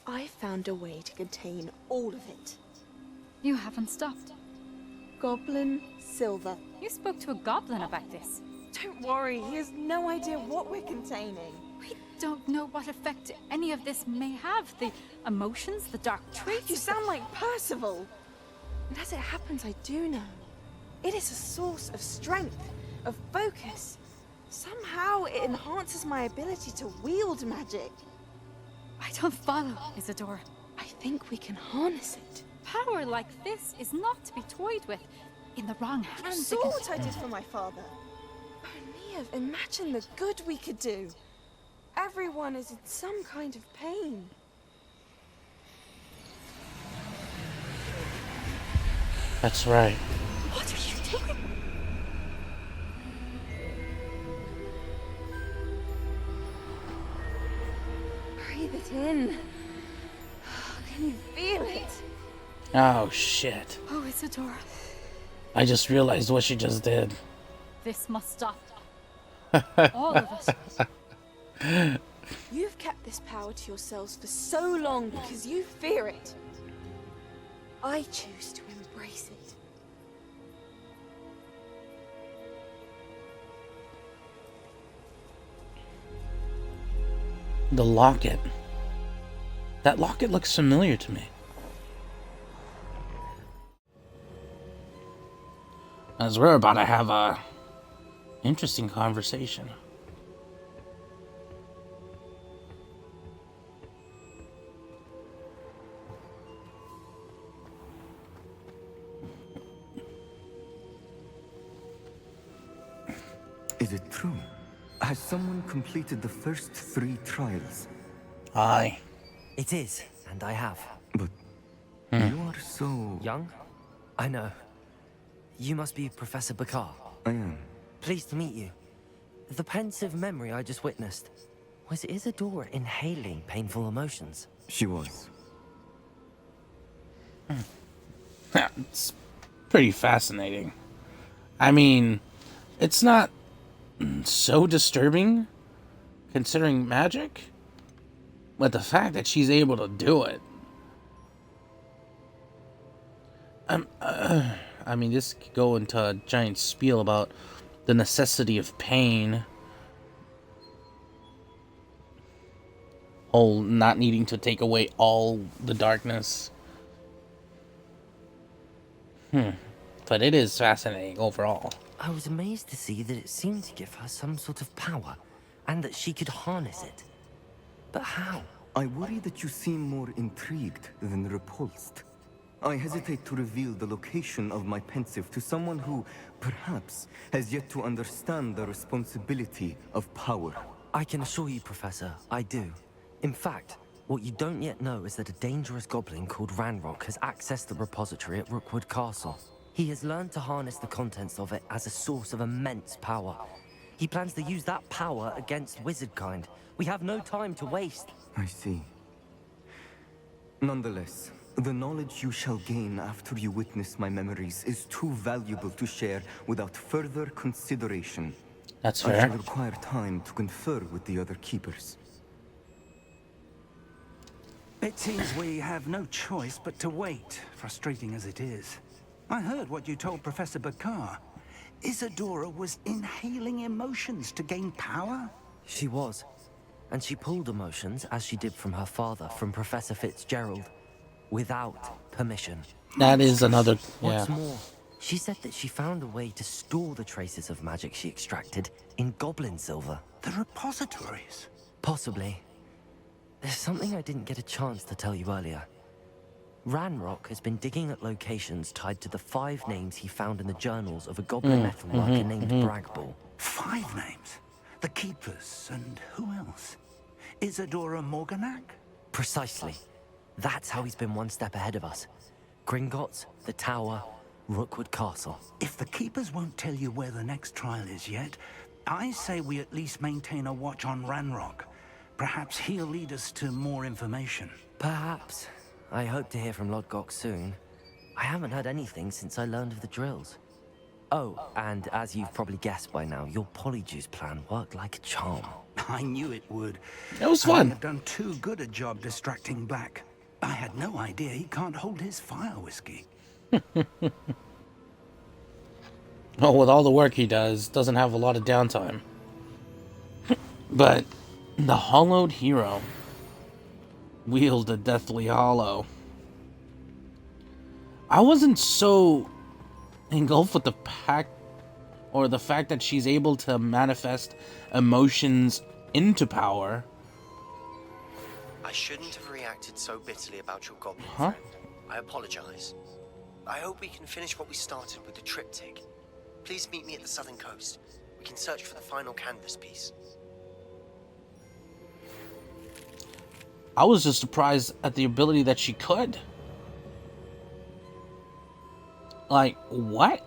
I found a way to contain all of it. You haven't stopped. Goblin silver. You spoke to a goblin about this. Don't worry, he has no idea what we're containing. We don't know what effect any of this may have. The emotions, the dark traits. You sound like Percival. And as it happens, I do know. It is a source of strength, of focus. Somehow it enhances my ability to wield magic. I don't follow, Isadora. I think we can harness it. Power like this is not to be toyed with. In the wrong hands. You saw what I did for my father. Oh, Neve, imagine the good we could do. Everyone is in some kind of pain. That's right. What are you doing? Breathe it in. Can you feel it? Oh, shit. Oh, Isadora. I just realized what she just did. This must stop. All of us. You've kept this power to yourselves for so long because you fear it. I choose to embrace it. The locket. That locket looks familiar to me. As we're about to have a interesting conversation. Is it true? Has someone completed the first 3 trials? Aye. It is, and I have. But you are so... Young? I know. You must be Professor Bakar. I am. Pleased to meet you. The pensive memory I just witnessed. Was Isadora inhaling painful emotions? She was. It's pretty fascinating. I mean, it's not so disturbing considering magic, but the fact that she's able to do it. I mean, this could go into a giant spiel about the necessity of pain. Whole not needing to take away all the darkness. But it is fascinating overall. I was amazed to see that it seemed to give her some sort of power, and that she could harness it. But how? I worry that you seem more intrigued than repulsed. I hesitate to reveal the location of my pensive to someone who, perhaps, has yet to understand the responsibility of power. I can assure you, Professor, I do. In fact, what you don't yet know is that a dangerous goblin called Ranrock has accessed the repository at Rookwood Castle. He has learned to harness the contents of it as a source of immense power. He plans to use that power against wizardkind. We have no time to waste. I see. Nonetheless, the knowledge you shall gain after you witness my memories is too valuable to share without further consideration. That's I fair. shall require time to confer with the other keepers. It seems we have no choice but to wait, frustrating as it is. I heard what you told Professor Bakar. Isadora was inhaling emotions to gain power? She was. And she pulled emotions, as she did from her father, from Professor Fitzgerald, without permission. That is another... yeah. What's more, she said that she found a way to store the traces of magic she extracted in goblin silver. The repositories? Possibly. There's something I didn't get a chance to tell you earlier. Ranrock has been digging at locations tied to the 5 names he found in the journals of a goblin metalworker named Bragball. 5 names? The Keepers, and who else? Isadora Morganac? Precisely. That's how he's been one step ahead of us. Gringotts, the Tower, Rookwood Castle. If the Keepers won't tell you where the next trial is yet, I say we at least maintain a watch on Ranrock. Perhaps he'll lead us to more information. Perhaps. I hope to hear from Lodgok soon. I haven't heard anything since I learned of the drills. Oh, and as you've probably guessed by now, your Polyjuice plan worked like a charm. I knew it would. It was I fun. have done too good a job distracting Black. I had no idea he can't hold his fire whiskey. Oh, with all the work he does, doesn't have a lot of downtime. But the hollowed hero wields a deathly hollow. I wasn't so engulfed with the pack or the fact that she's able to manifest emotions into power. I shouldn't have reacted so bitterly about your goblin friend. I apologize. I hope we can finish what we started with the triptych. Please meet me at the southern coast. We can search for the final canvas piece. I was just surprised at the ability that she could. Like, what?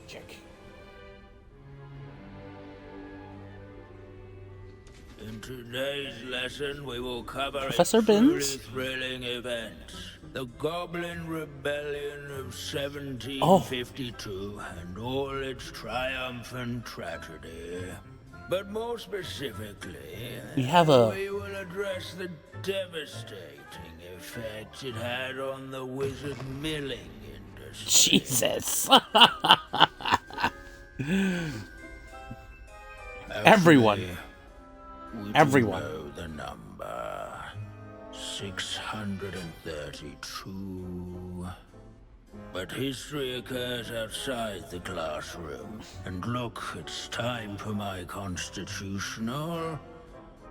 Check. In today's lesson, we will cover Professor a truly Binns? thrilling event. The Goblin Rebellion of 1752 and all its triumphant tragedy. But more specifically, We have we will address the devastating effect it had on the wizard milling industry. Jesus. Everyone. We Everyone. do know the number. 632. But history occurs outside the classroom. And look, it's time for my constitutional.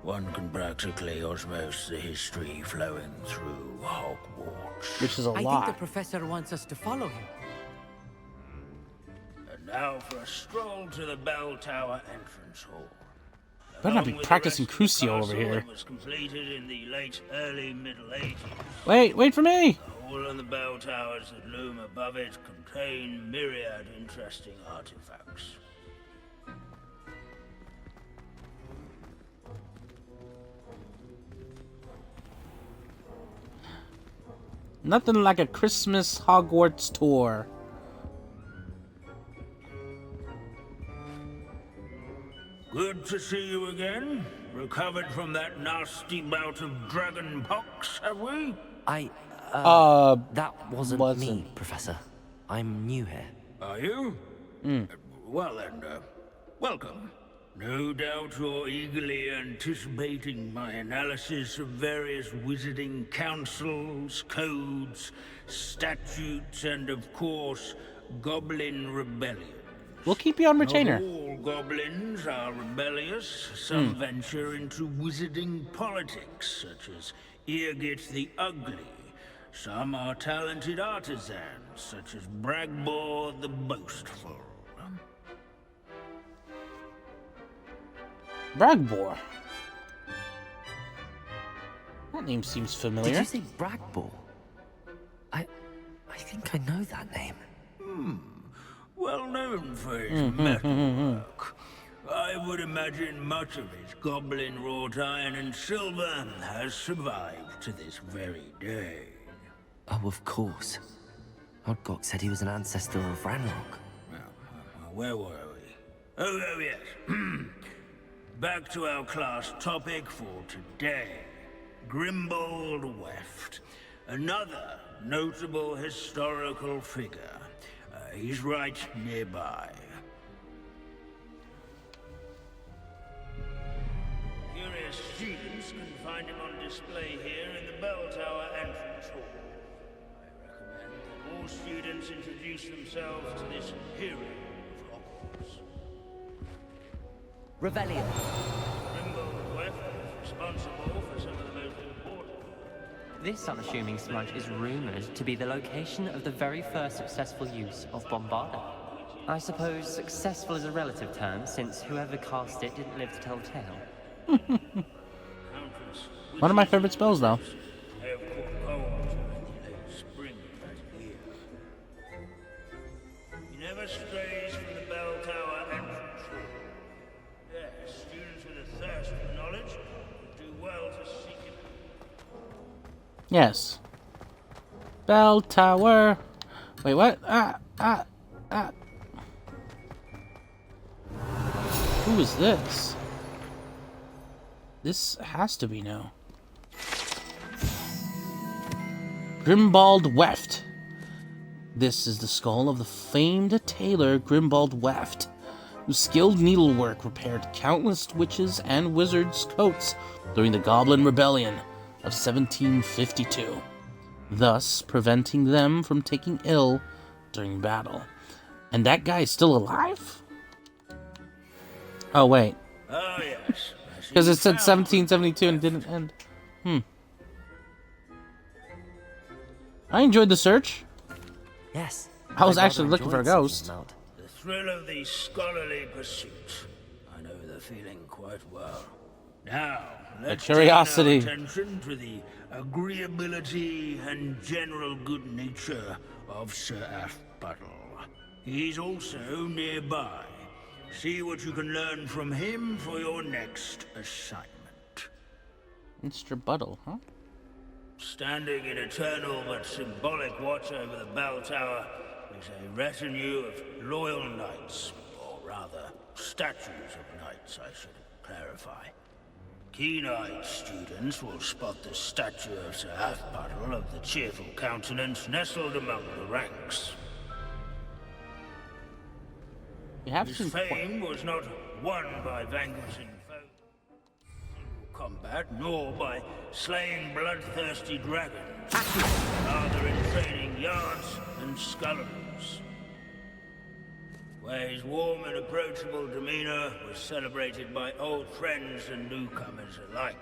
One can practically osmose the history flowing through Hogwarts. Which is a I lot. think the professor wants us to follow him. And now for a stroll to the bell tower entrance hall. Better not be practicing Crucio over here. Was completed in the late early Middle Ages. Wait for me! The All of the bell towers that loom above it contain myriad interesting artifacts. Nothing like a Christmas Hogwarts tour. Good to see you again. Recovered from that nasty bout of dragon pox, have we? That wasn't me, Professor. I'm new here. Are you? Well then, welcome. No doubt you're eagerly anticipating my analysis of various wizarding councils, codes, statutes, and of course, goblin rebellion. We'll keep you on retainer. Not all goblins are rebellious. Some venture into wizarding politics, such as Eargit the Ugly. Some are talented artisans, such as Bragbor the Boastful. Bragbor. That name seems familiar. Did you say Bragbor? I think I know that name. Well known for his metalwork. I would imagine much of his goblin wrought iron and silver has survived to this very day. Oh, of course. Odgok said he was an ancestor of Ranrock. Where were we? Oh yes. Back to our class topic for today. Grimbold Weft. Another notable historical figure. He's right nearby. Curious students can find him on display here in the bell tower entrance hall. I recommend that all students introduce themselves to this hero of Hogwarts. Revelio. Grimbold Weft is responsible for some of the most important. This unassuming smudge is rumored to be the location of the very first successful use of Bombarda. I suppose successful is a relative term, since whoever cast it didn't live to tell the tale. One of my favorite spells, though. They have caught cold during the late spring that year. He never strays from the bell tower entrance hall. Yes, students with a thirst for knowledge would do well to seek him. Yes. Bell tower. Wait, what? Who is this? This has to be new. Grimbold Weft. This is the skull of the famed tailor Grimbold Weft, whose skilled needlework repaired countless witches' and wizards' coats during the Goblin Rebellion of 1752, thus preventing them from taking ill during battle. And that guy is still alive? Oh, wait. Oh, yes. Because it said 1772 and didn't end. I enjoyed the search. Yes. I was actually looking for a ghost. The thrill of the scholarly pursuit. I know the feeling quite well. Now, let's curiosity. turn our attention to the agreeability and general good nature of Sir Aphbuttle. He's also nearby. See what you can learn from him for your next assignment. Mr. Buttle, huh? Standing in eternal but symbolic watch over the bell tower is a retinue of loyal knights, or rather, statues of knights, I should clarify. Keen-eyed students will spot the statue of Sir Aphbuttle of the cheerful countenance nestled among the ranks. His fame was not won by vanquishing foes in combat, nor by slaying bloodthirsty dragons, rather in training yards and sculleries, where his warm and approachable demeanor was celebrated by old friends and newcomers alike.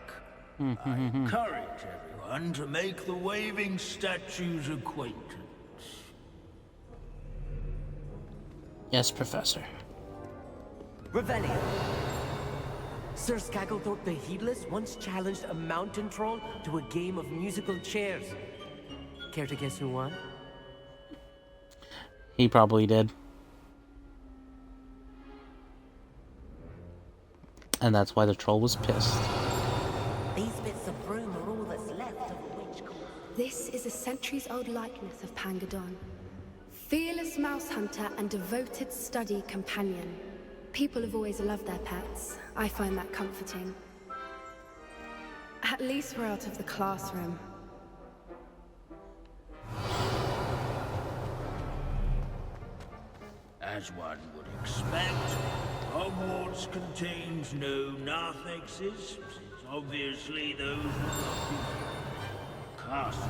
I encourage everyone to make the waving statue's acquaintance. Yes, Professor. Revelio. Sir Skagglethorpe the Heedless once challenged a mountain troll to a game of musical chairs. Care to guess who won? He probably did. And that's why the troll was pissed. These bits of broom are all that's left of a witch court. This is a centuries-old likeness of Pangadon. Fearless mouse hunter and devoted study companion. People have always loved their pets. I find that comforting. At least we're out of the classroom. As one would expect, Hogwarts contains no narthexes, since obviously those would not be castles.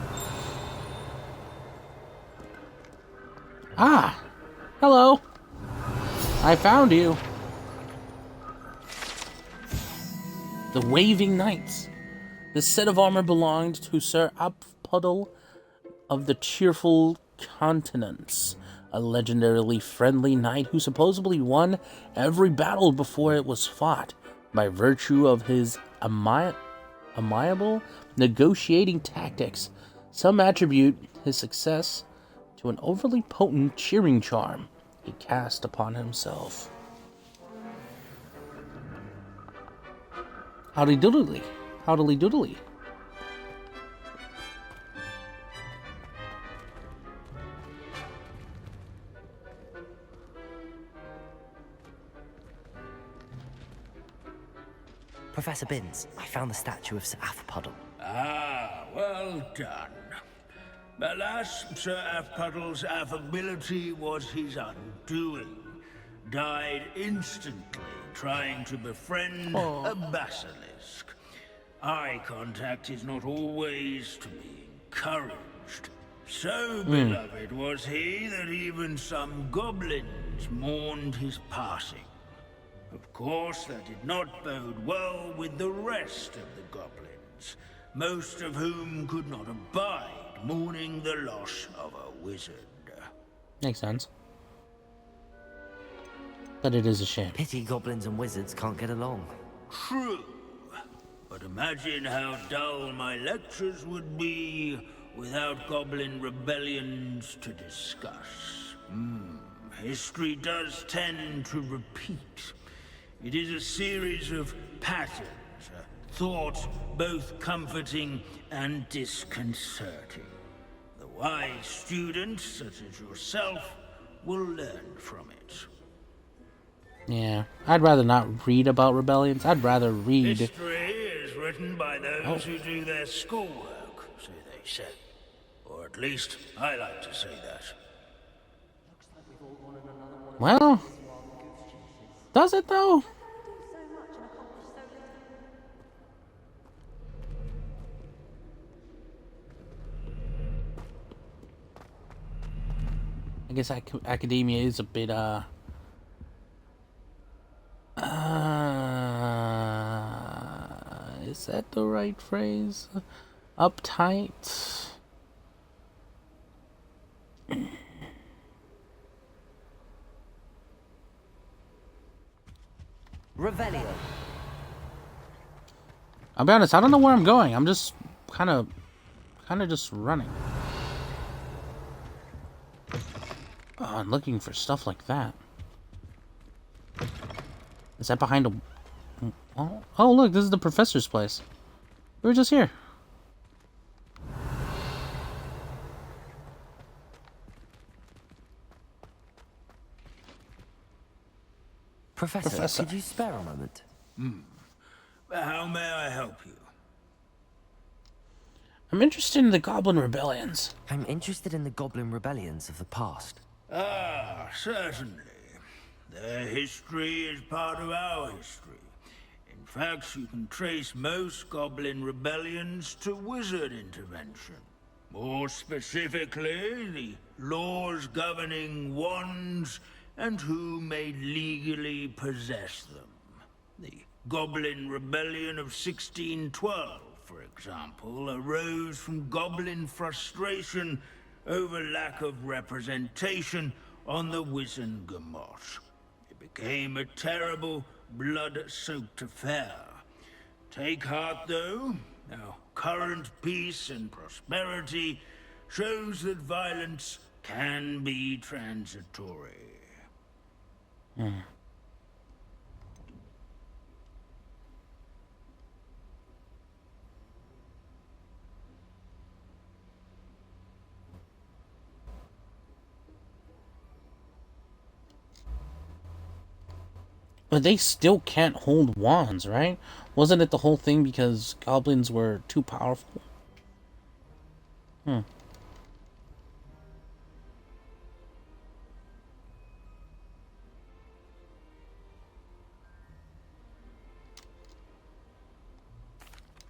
Ah! Hello! I found you! The Waving Knights. This set of armor belonged to Sir Appuddle of the Cheerful Countenance, a legendarily friendly knight who supposedly won every battle before it was fought by virtue of his amiable negotiating tactics. Some attribute his success to an overly potent cheering charm he cast upon himself. Howdy doodly. Howdily doodly. Professor Binns, I found the statue of Sir Appuddle. Ah, well done. Alas, Sir Appuddle's affability was his undoing. Died instantly trying to befriend a basilisk. Eye contact is not always to be encouraged. So beloved was he that even some goblins mourned his passing. Of course, that did not bode well with the rest of the goblins, most of whom could not abide mourning the loss of a wizard. Makes sense. But it is a shame. Pity goblins and wizards can't get along. True. But imagine how dull my lectures would be without goblin rebellions to discuss. History does tend to repeat. It is a series of patterns, a thought both comforting and disconcerting. The wise students, such as yourself, will learn from it. Yeah, I'd rather not read about rebellions. I'd rather read... History is written by those who do their schoolwork, so they say. Or at least, I like to say that. Well... Does it, though? I guess academia is a bit, is that the right phrase? Uptight? Revelio. I'll be honest, I don't know where I'm going. I'm just kind of just running. Oh, I'm looking for stuff like that. Is that behind a... Oh, look, this is the professor's place. We were just here. Professor, could you spare a moment? How may I help you? I'm interested in the Goblin Rebellions. I'm interested in the Goblin Rebellions of the past. Ah, certainly. Their history is part of our history. In fact, you can trace most goblin rebellions to wizard intervention. More specifically, the laws governing wands and who may legally possess them. The Goblin Rebellion of 1612, for example, arose from goblin frustration over lack of representation on the Wizengamot. It became a terrible, blood-soaked affair. Take heart, though. Our current peace and prosperity shows that violence can be transitory. But they still can't hold wands, right? Wasn't it the whole thing because goblins were too powerful?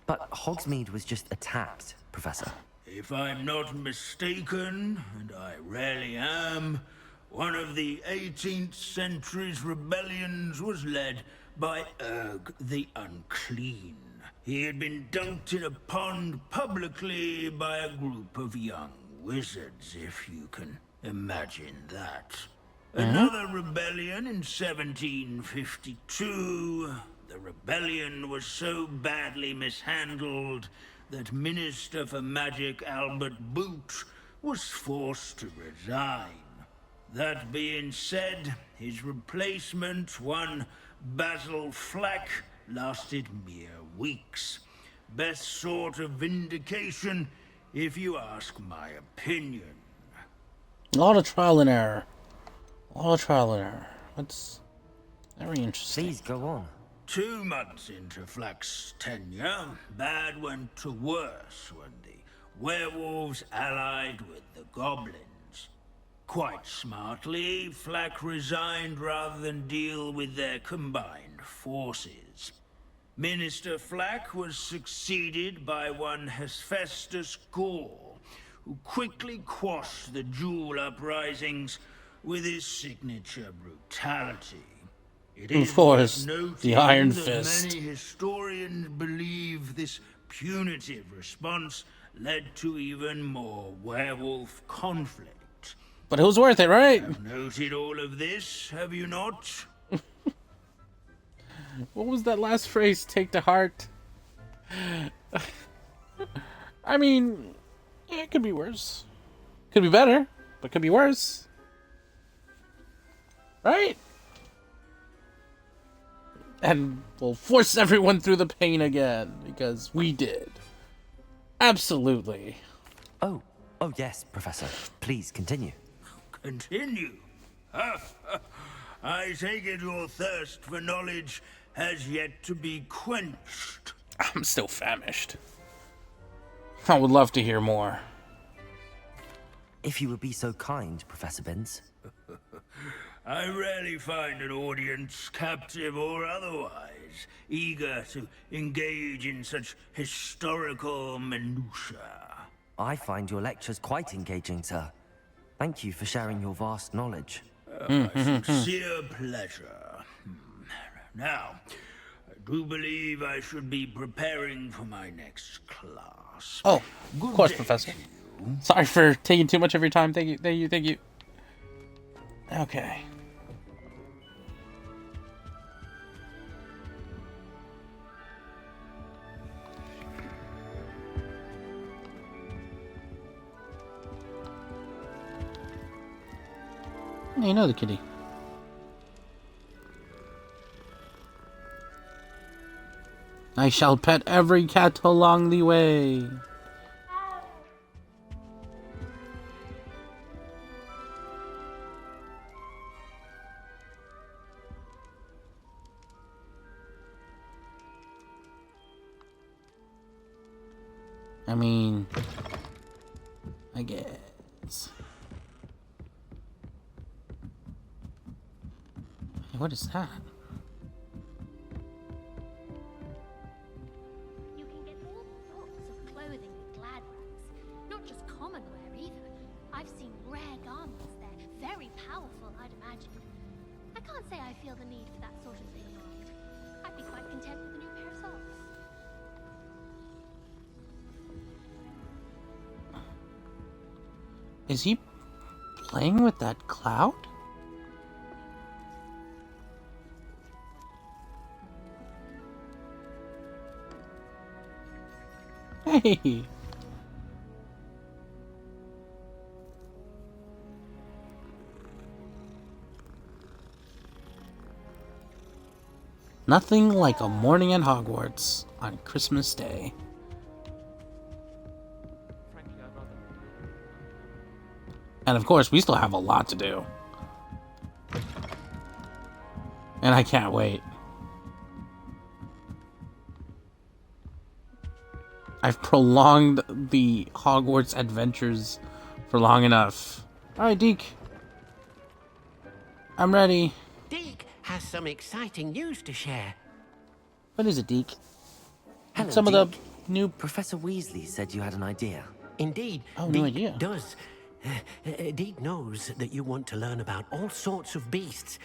But Hogsmeade was just attacked, Professor. If I'm not mistaken, and I rarely am, one of the 18th century's rebellions was led by Urg the Unclean. He had been dunked in a pond publicly by a group of young wizards, if you can imagine that. Another rebellion in 1752. The rebellion was so badly mishandled that Minister for Magic Albert Boot was forced to resign. That being said, his replacement, one Basil Flack, lasted mere weeks. Best sort of vindication, if you ask my opinion. A lot of trial and error. A lot of trial and error. That's very interesting. Please go on. 2 months into Flack's tenure, bad went to worse when the werewolves allied with the goblins. Quite smartly, Flack resigned rather than deal with their combined forces. Minister Flack was succeeded by one Hephaestus Gore, who quickly quashed the Jewel uprisings with his signature brutality. It is of course, worth noting the Iron that Fist. Many historians believe this punitive response led to even more werewolf conflict. But it was worth it, right? You've noted all of this, have you not? What was that last phrase? Take to heart. I mean, yeah, it could be worse. Could be better, but could be worse. Right? And we'll force everyone through the pain again, because we did. Absolutely. Oh yes, Professor. Please continue. Continue? I take it your thirst for knowledge has yet to be quenched. I'm still famished. I would love to hear more. If you would be so kind, Professor Binns. I rarely find an audience, captive or otherwise, eager to engage in such historical minutiae. I find your lectures quite engaging, sir. Thank you for sharing your vast knowledge. My sincere pleasure. Now, I do believe I should be preparing for my next class. Oh, Good of course, day Professor. to you. Sorry for taking too much of your time. Thank you, thank you, thank you. Okay. You know the kitty. I shall pet every cat along the way. I mean, I guess. Hey, what is that? You can get all sorts of clothing with glad rags. Not just common wear either. I've seen rare garments there. Very powerful, I'd imagine. I can't say I feel the need for that sort of thing around. I'd be quite content with a new pair of socks. Is he playing with that cloud? Hey! Nothing like a morning at Hogwarts on Christmas Day. And of course, we still have a lot to do. And I can't wait. I've prolonged the Hogwarts adventures for long enough. Alright, Deke. I'm ready. Deke has some exciting news to share. What is it, Deke? Hello, Some Deke. of the new... Professor Weasley said you had an idea. Indeed, Oh, Deke no idea. does. Deke knows that you want to learn about all sorts of beasts.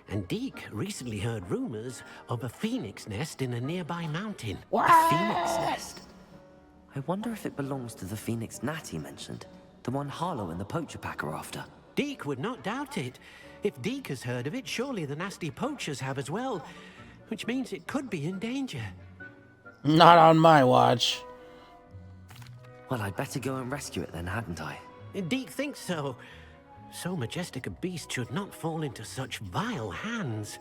And Deke recently heard rumors of a phoenix nest in a nearby mountain. A phoenix nest? I wonder if it belongs to the phoenix gnat he mentioned. The one Harlow and the poacher pack are after. Deke would not doubt it. If Deke has heard of it, surely the nasty poachers have as well. Which means it could be in danger. Not on my watch. Well, I'd better go and rescue it then, hadn't I? Deke thinks so. So majestic a beast should not fall into such vile hands.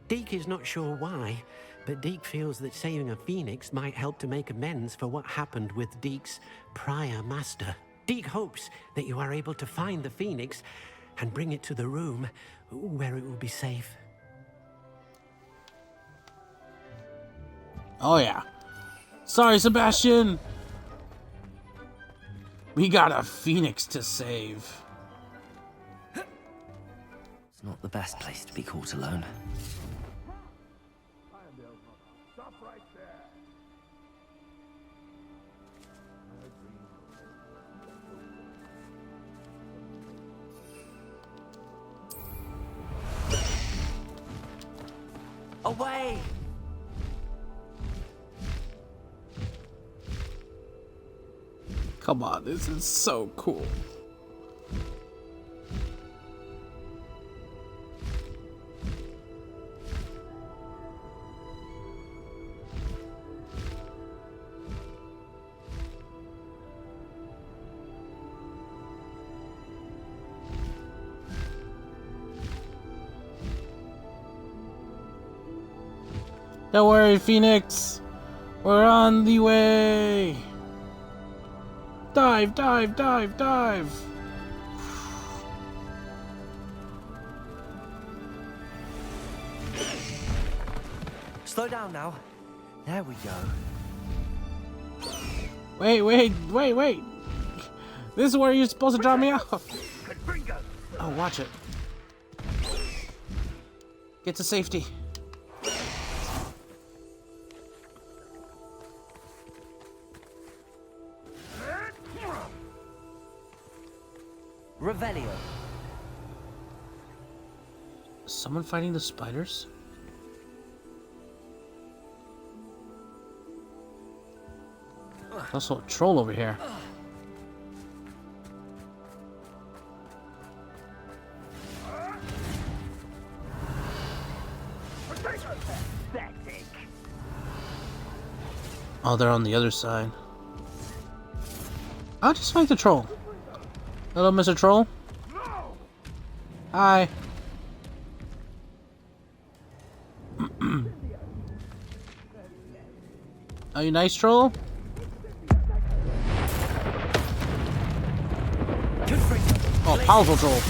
Deke is not sure why, but Deke feels that saving a phoenix might help to make amends for what happened with Deke's prior master. Deke hopes that you are able to find the phoenix and bring it to the room where it will be safe. Oh, yeah. Sorry, Sebastian. We got a phoenix to save. It's not the best place to be caught alone. Stop right there. Away! Come on, this is so cool. Don't worry, Phoenix. We're on the way. Dive, dive, dive, dive. Slow down now. There we go. Wait, wait, wait, wait. This is where you're supposed to drop me off. Oh, watch it. Get to safety. Revelio. Someone fighting the spiders? Also a troll over here. Oh, they're on the other side. I'll just fight the troll. Hello, Mr. Troll. Hi. Are you nice, troll? Oh, powerful troll.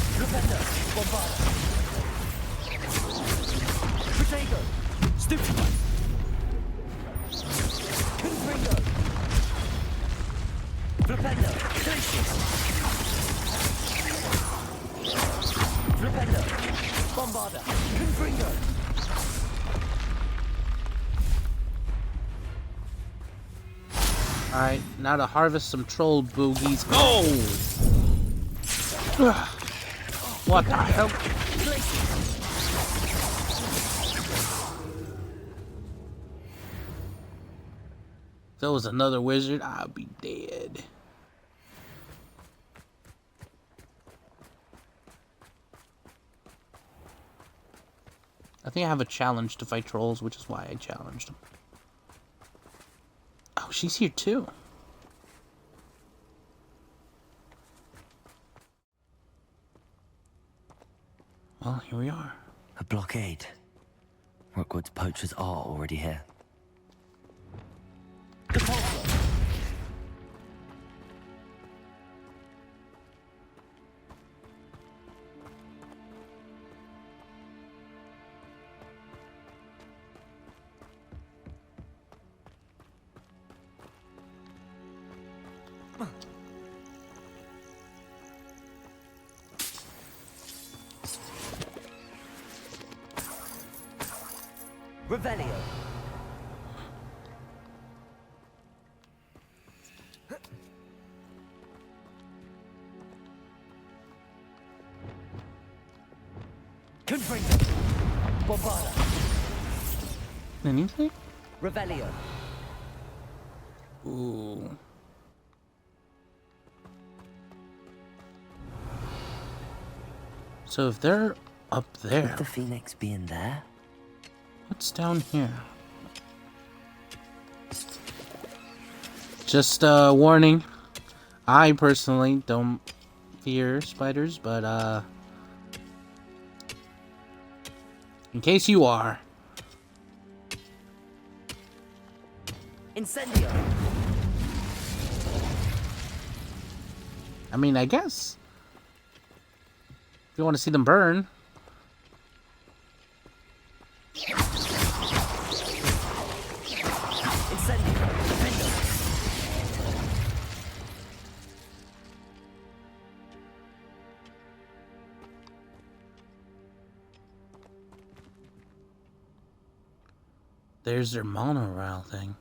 Alright, now to harvest some troll boogies. Oh! What the hell? If there was another wizard, I'd be dead. I think I have a challenge to fight trolls, which is why I challenged them. Oh, she's here too. Well, here we are. A blockade. Rookwood's poachers are already here. Revelio. Confringo. Bombarda. Anything? Revelio. Ooh. So if they're up there, Could the Phoenix be in there? what's down here? Just a warning. I personally don't fear spiders, but in case you are. Incendio. I mean, I guess. If you want to see them burn. There's their monorail thing.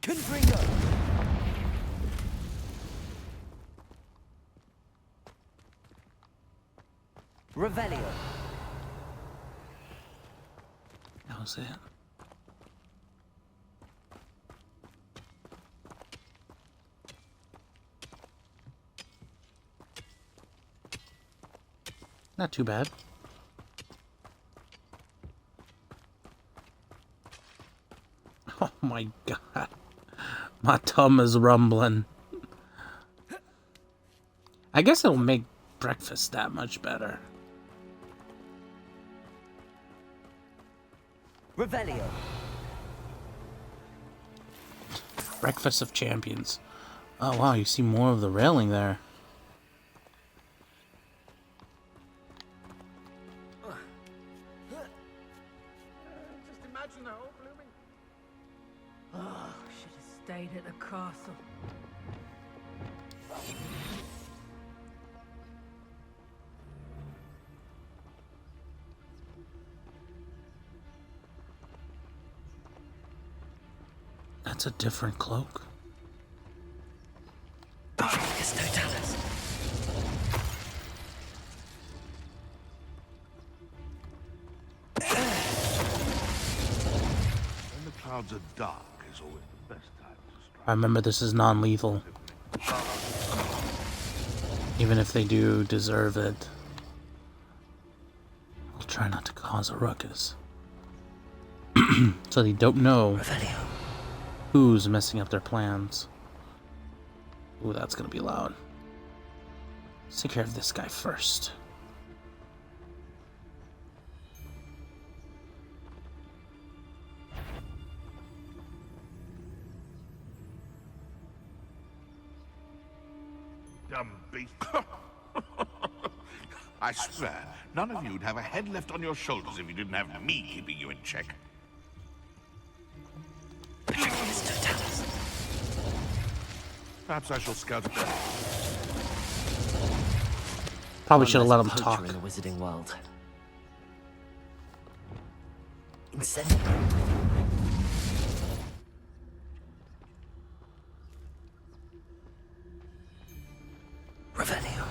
Confringo. Revelio. That was it. Not too bad. Oh my god. My tum is rumbling. I guess it'll make breakfast that much better. Revelio. Breakfast of Champions. Oh wow, you see more of the railing there. Just imagine the whole blooming... Oh, should have stayed at the castle. That's a different cloak. When the clouds are dark is always the best time to strike. I remember this is non-lethal. Even if they do deserve it. I'll try not to cause a ruckus. So they don't know who's messing up their plans. Ooh, that's gonna be loud. Let's take care of this guy first. Dumb beast. I swear, none of you'd have a head left on your shoulders if you didn't have me keeping you in check. Perhaps I shall scout it down. Probably should have let him talk. In the wizarding world. Incendio. Revelio.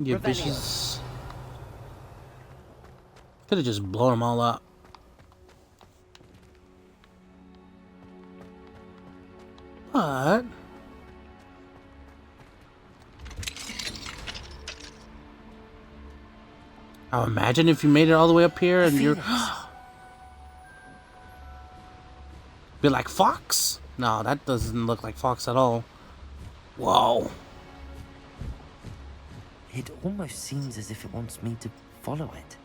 You vicious. Could have just blown them all up. But I'll imagine if you made it all the way up here and you're be like Fox? No, that doesn't look like Fox at all. Whoa. It almost seems as if it wants me to follow it.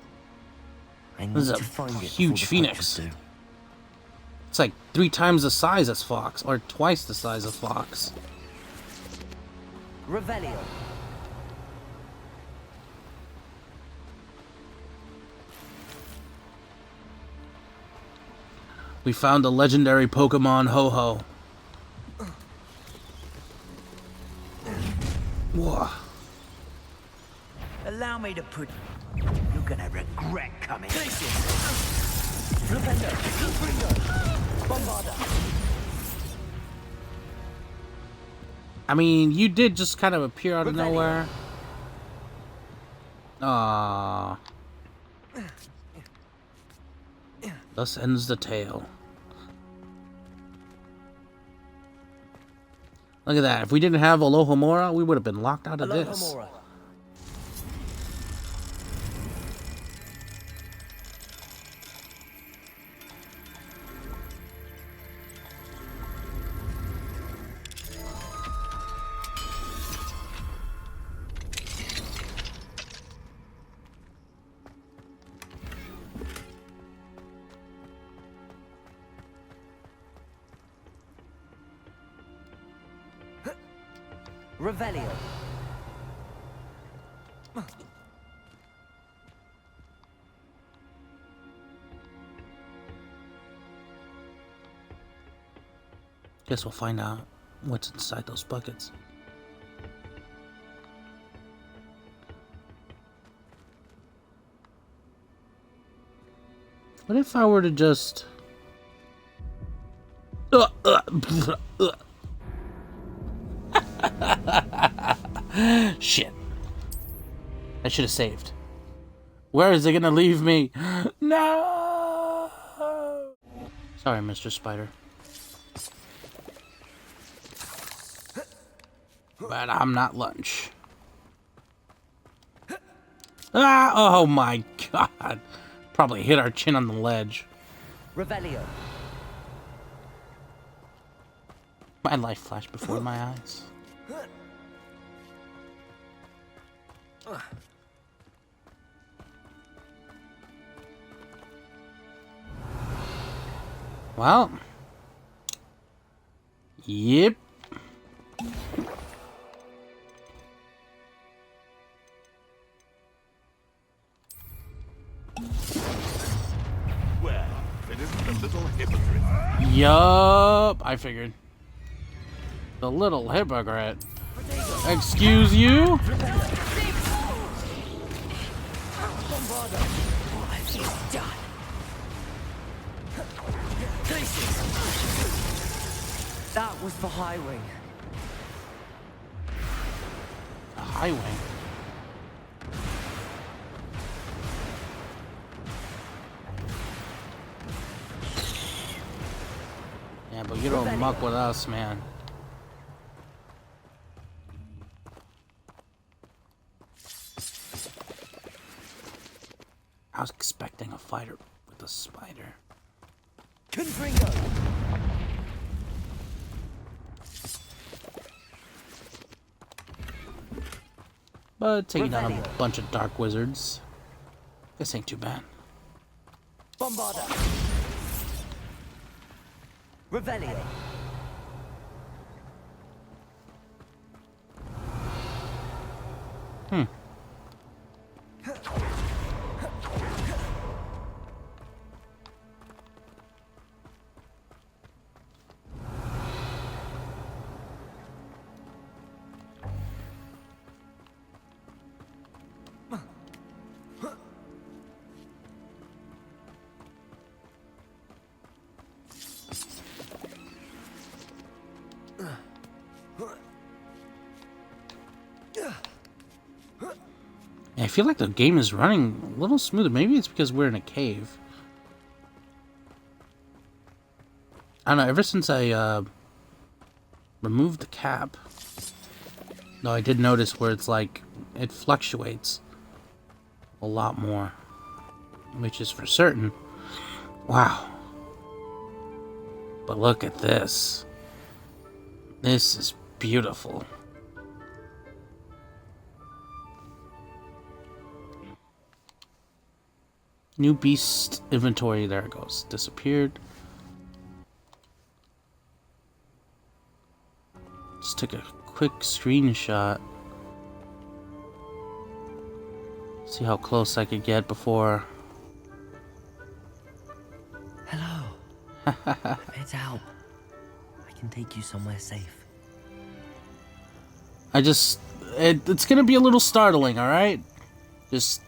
I need This is to a find it huge before the phoenix. poachers do. It's like 3 times the size as Fox, or twice the size of Fox. Revelio. We found the legendary Pokemon Ho-Ho. Whoa. Allow me to put... You're gonna regret coming. I mean, you did just kind of appear out of nowhere. Ah. Thus ends the tale. Look at that. If we didn't have Alohomora, we would have been locked out of this. Revelio. Guess we'll find out what's inside those buckets. What if I were to just... Shit. I should have saved. Where is it gonna leave me? No! Sorry, Mr. Spider. But I'm not lunch. Ah! Oh my god. Probably hit our chin on the ledge. Revelio. My life flashed before my eyes. Well. Yep. Well, if it isn't the little hypocrite. Yup. I figured. The little hypocrite. Excuse you? That was for High Wing. High Wing? Yeah, but you don't muck with us, man. I was expecting a fighter with a spider. Confringo. But taking down a bunch of dark wizards, this ain't too bad. Bombarda. Revelio. feel like the game is running a little smoother. Maybe it's because we're in a cave. I don't know, ever since I removed the cap, though I did notice where it's like, it fluctuates a lot more, which is for certain. Wow. But look at this. This is beautiful. New beast inventory, there it goes. Disappeared. Just took a quick screenshot. See how close I could get before. Hello. It's help. I can take you somewhere safe. It's gonna be a little startling, alright? Just...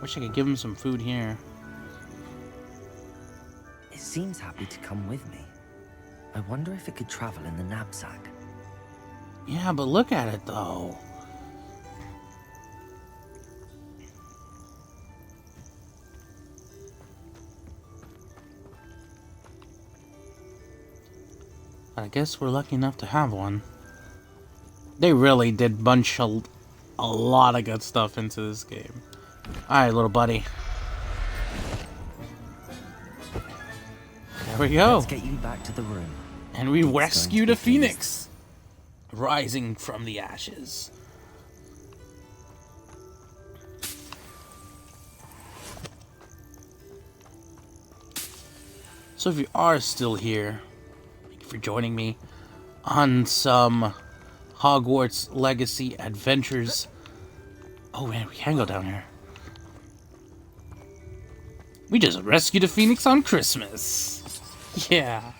wish I could give him some food here. It seems happy to come with me. I wonder if it could travel in the knapsack. Yeah, but look at it, though. I guess we're lucky enough to have one. They really did bunch a lot of good stuff into this game. Alright, little buddy. There we go. Let's get you back to the room. And we rescued a phoenix, rising from the ashes. So if you are still here, thank you for joining me on some Hogwarts Legacy adventures. Oh man, we can go down here. We just rescued a phoenix on Christmas. Yeah.